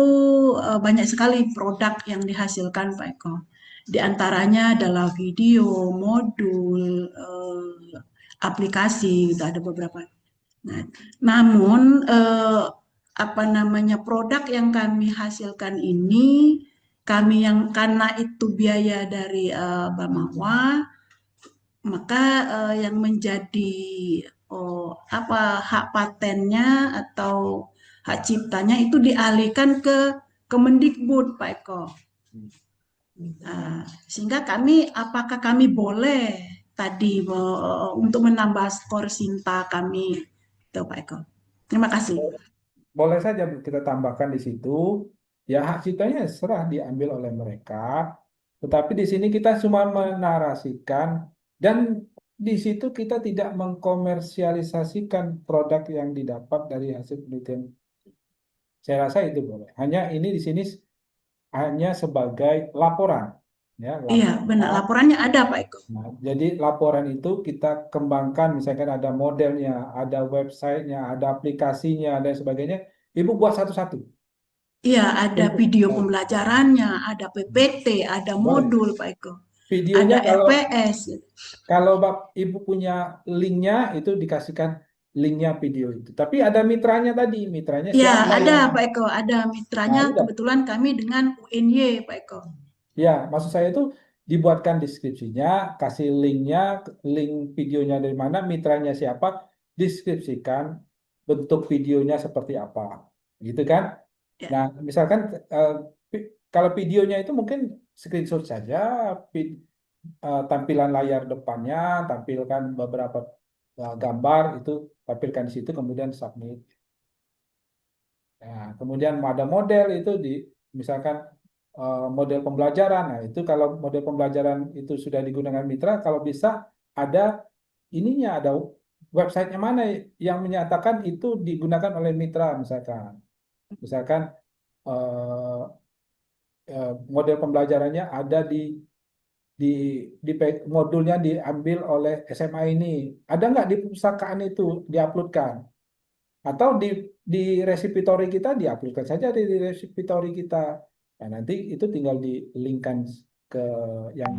Speaker 4: banyak sekali produk yang dihasilkan Pak Eko. Di antaranya adalah video, modul, aplikasi, itu ada beberapa. Nah, namun apa namanya produk yang kami hasilkan ini, kami yang karena itu biaya dari Bamawa, maka yang menjadi hak patennya atau hak ciptanya itu dialihkan ke Kemendikbud, Pak Eko. Sehingga apakah kami boleh tadi untuk menambah skor Sinta kami, itu Pak Eko. Terima kasih.
Speaker 1: boleh saja kita tambahkan di situ. Ya hak ciptanya serah diambil oleh mereka. Tetapi di sini kita cuma menarasikan dan di situ kita tidak mengkomersialisasikan produk yang didapat dari hasil penelitian. Saya rasa itu boleh. Hanya ini di sini hanya sebagai laporan, ya
Speaker 4: Iya, benar.
Speaker 1: laporan.
Speaker 4: Laporannya ada, Pak Eko.
Speaker 1: Nah, jadi laporan itu kita kembangkan, misalkan ada modelnya, ada websitenya, ada aplikasinya, dan sebagainya. Ibu buat satu-satu.
Speaker 4: Iya, ada
Speaker 1: Untuk
Speaker 4: video pembelajarannya, ada PPT, ada
Speaker 1: boleh.
Speaker 4: modul, Pak Eko.
Speaker 1: Videonya
Speaker 4: Ada RPS.
Speaker 1: kalau Ibu punya linknya itu dikasihkan linknya video itu. Tapi ada mitranya tadi, mitranya
Speaker 4: Ya,
Speaker 1: siapa
Speaker 4: ada
Speaker 1: yang?
Speaker 4: Pak Eko, ada
Speaker 1: Nah,
Speaker 4: mitranya
Speaker 1: udah.
Speaker 4: kebetulan kami dengan UNY, Pak Eko.
Speaker 1: Ya, maksud saya itu dibuatkan deskripsinya, kasih linknya, link videonya dari mana, mitranya siapa, deskripsikan bentuk videonya seperti apa, gitu kan?
Speaker 4: Ya,
Speaker 1: Nah, misalkan kalau videonya itu mungkin screenshot saja, tampilan layar depannya, tampilkan beberapa gambar itu, tampilkan di situ, kemudian submit. Nah, kemudian ada model itu misalkan model pembelajaran. Nah, itu kalau model pembelajaran itu sudah digunakan mitra, kalau bisa ada ininya, ada websitenya mana yang menyatakan itu digunakan oleh mitra, misalkan eh, model pembelajarannya ada di modulnya diambil oleh SMA ini. Ada nggak di perpustakaan itu diuploadkan? Atau di repository kita diuploadkan saja di repository kita. Nah, nanti itu tinggal di-linkkan ke yang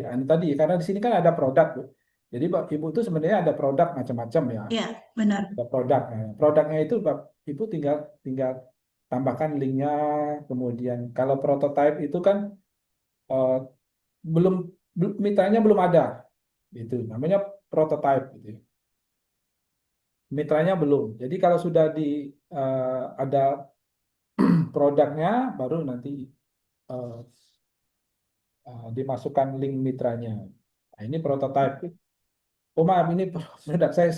Speaker 1: anu tadi, karena di sini kan ada produk, Bu. Jadi Bapak Ibu itu sebenarnya ada produk macam-macam ya.
Speaker 4: Ya, benar.
Speaker 1: Ada produk. Nah, produknya itu Bapak Ibu tinggal tinggal tambahkan linknya. Kemudian kalau prototype itu kan eh, belum mitranya belum ada. Itu namanya prototype gitu ya. Mitranya belum. Jadi kalau sudah ada produknya, baru nanti eh, dimasukkan link mitranya. Nah, ini prototype. Oh maaf, ini produk saya.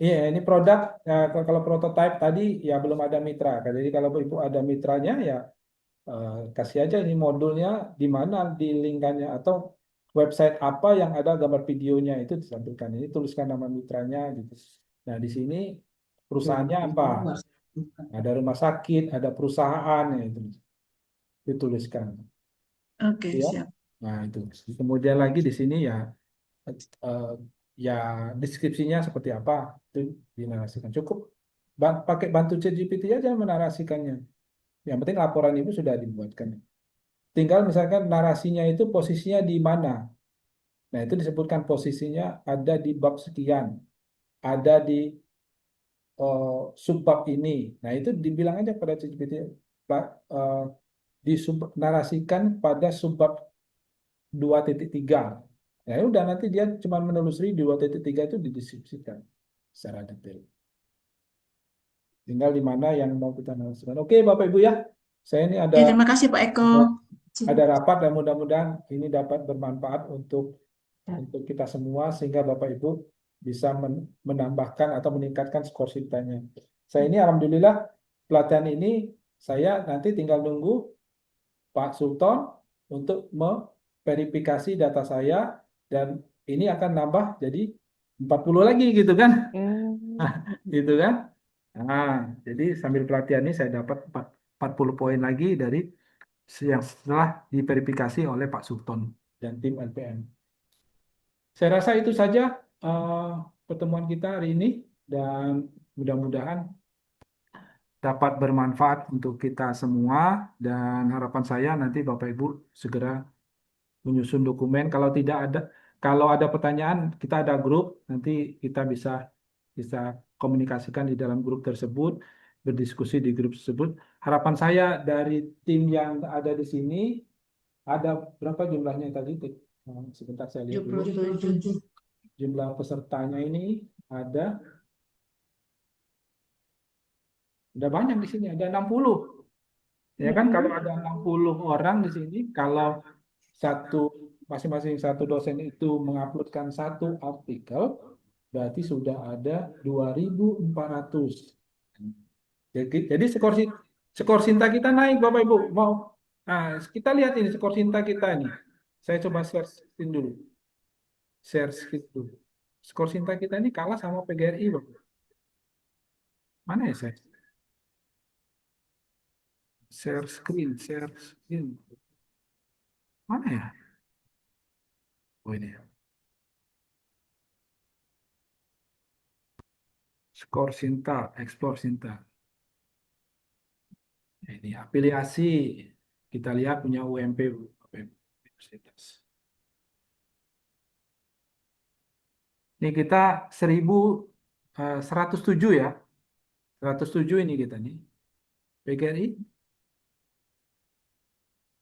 Speaker 1: Iya, ini produk. Kalau prototype tadi ya belum ada mitra. Jadi kalau Ibu ada mitranya ya kasih aja ini modulnya di mana di linkannya, atau website apa yang ada gambar videonya itu disampaikan. Ini tuliskan nama mitranya gitu. Nah, di sini perusahaannya apa? Ada rumah sakit, ada perusahaan ya, itu dituliskan.
Speaker 4: Oke,
Speaker 1: Ya.
Speaker 4: siap.
Speaker 1: Nah, itu. Kemudian lagi di sini ya eh, ya deskripsinya seperti apa itu dinarasikan. Cukup pakai bantu ChatGPT aja menarasikannya. Yang penting laporan Ibu sudah dibuatkan. Tinggal misalkan narasinya itu posisinya di mana. Nah, itu disebutkan posisinya ada di bab sekian, ada di subbab ini. Nah, itu dibilang aja pada ChatGPT, eh, narasikan pada subbab 2.3. Ya udah, nanti dia cuma menelusuri 2.3 itu dideskripsikan secara detail. Tinggal di mana yang mau kita narasikan. Oke, Bapak Ibu ya. Saya ini
Speaker 4: Ya, terima kasih Pak Eko.
Speaker 1: ada rapat dan mudah-mudahan ini dapat bermanfaat untuk kita semua sehingga Bapak Ibu bisa menambahkan atau meningkatkan skor cintanya. Saya ini alhamdulillah pelatihan ini saya nanti tinggal nunggu Pak Sultan untuk memverifikasi data saya, dan ini akan nambah jadi 40 lagi gitu kan. Gitu kan. Nah, jadi sambil pelatihan ini saya dapat 40 poin lagi dari yang setelah diverifikasi oleh Pak Sultan dan tim LPM. Saya rasa itu saja eh, pertemuan kita hari ini, dan mudah-mudahan dapat bermanfaat untuk kita semua, dan harapan saya nanti Bapak Ibu segera menyusun dokumen. Kalau ada pertanyaan, kita ada grup, nanti kita bisa komunikasikan di dalam grup tersebut, berdiskusi di grup tersebut. Harapan saya dari tim yang ada di sini, ada berapa jumlahnya tadi? Sebentar saya lihat dulu.
Speaker 4: 27.
Speaker 1: Jumlah pesertanya ini ada udah banyak di sini, ada 60. Ya kan, kalau ada 60 orang di sini, kalau masing-masing satu dosen itu menguploadkan satu artikel, berarti sudah ada 2.400. Jadi skor Sinta kita naik, Bapak Ibu. Kita lihat ini skor Sinta kita ini. Saya coba search dulu. Share dulu. Skor Sinta kita ini kalah sama PGRI, Bapak. Mana ya saya? Share screen. Mana ya? Oh ini. Skor Sinta, explore Sinta. Ini afiliasi. Kita lihat punya UMP Universitas. Ini kita 1.107 ya. 107 ini kita nih.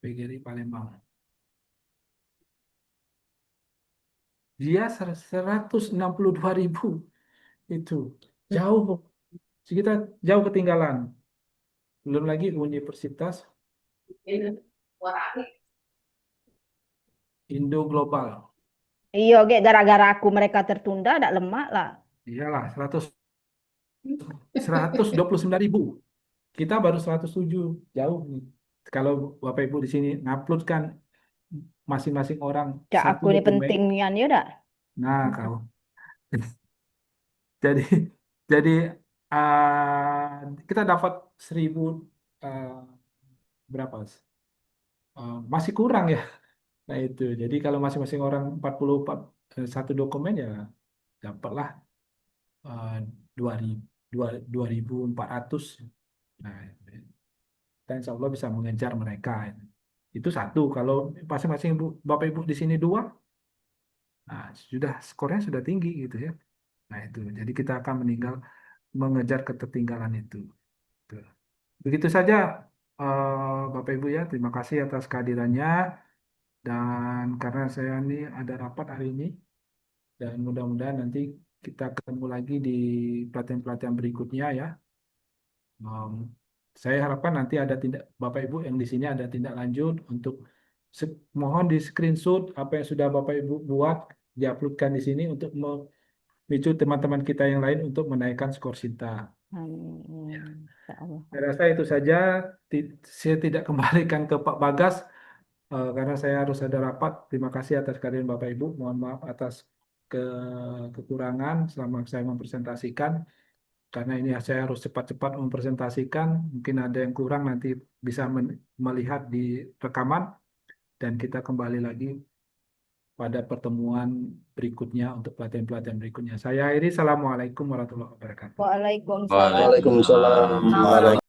Speaker 1: PGRI Palembang. Dia 162.000. Itu jauh. Kita jauh ketinggalan. Belum lagi Universitas Indo Global.
Speaker 2: Iya, gara-gara aku mereka tertunda, ada lemak lah.
Speaker 1: Iyalah, 129.000. kita baru 107, jauh nih. Kalau Bapak Ibu di sini ngupload kan masing-masing orang
Speaker 2: Cak
Speaker 1: satu
Speaker 2: aku ini
Speaker 1: dokumen.
Speaker 2: pentingnya ya dak.
Speaker 1: Nah, kau. Jadi jadi kita dapat 1000 eh, berapa? Masih kurang ya. Nah, itu. Jadi kalau masing-masing orang 44 satu dokumen ya dapatlah 2000 2400. Nah, kita insya Allah bisa mengejar mereka. Itu satu. Kalau masing-masing Bapak Ibu di sini dua, nah, sudah skornya sudah tinggi gitu ya. Nah, itu. Jadi kita akan mengejar ketertinggalan itu. Tuh. Begitu saja Bapak Ibu ya. Terima kasih atas kehadirannya. Dan karena saya ini ada rapat hari ini, dan mudah-mudahan nanti kita ketemu lagi di pelatihan-pelatihan berikutnya ya. Um, saya harapkan nanti ada Bapak Ibu yang di sini ada tindak lanjut untuk mohon di screenshot apa yang sudah Bapak Ibu buat, diuploadkan di sini untuk memicu teman-teman kita yang lain untuk menaikkan skor Sinta.
Speaker 2: Amin. Ya Allah.
Speaker 1: Saya rasa itu saja. Saya tidak kembalikan ke Pak Bagas karena saya harus ada rapat. Terima kasih atas kehadiran Bapak Ibu. Mohon maaf atas kekurangan selama saya mempresentasikan. Karena ini saya harus cepat-cepat mempresentasikan. Mungkin ada yang kurang nanti bisa melihat di rekaman. Dan kita kembali lagi pada pertemuan berikutnya untuk pelatihan-pelatihan berikutnya. Saya akhiri. Assalamualaikum warahmatullahi wabarakatuh.
Speaker 2: Waalaikumsalam.
Speaker 5: Waalaikumsalam.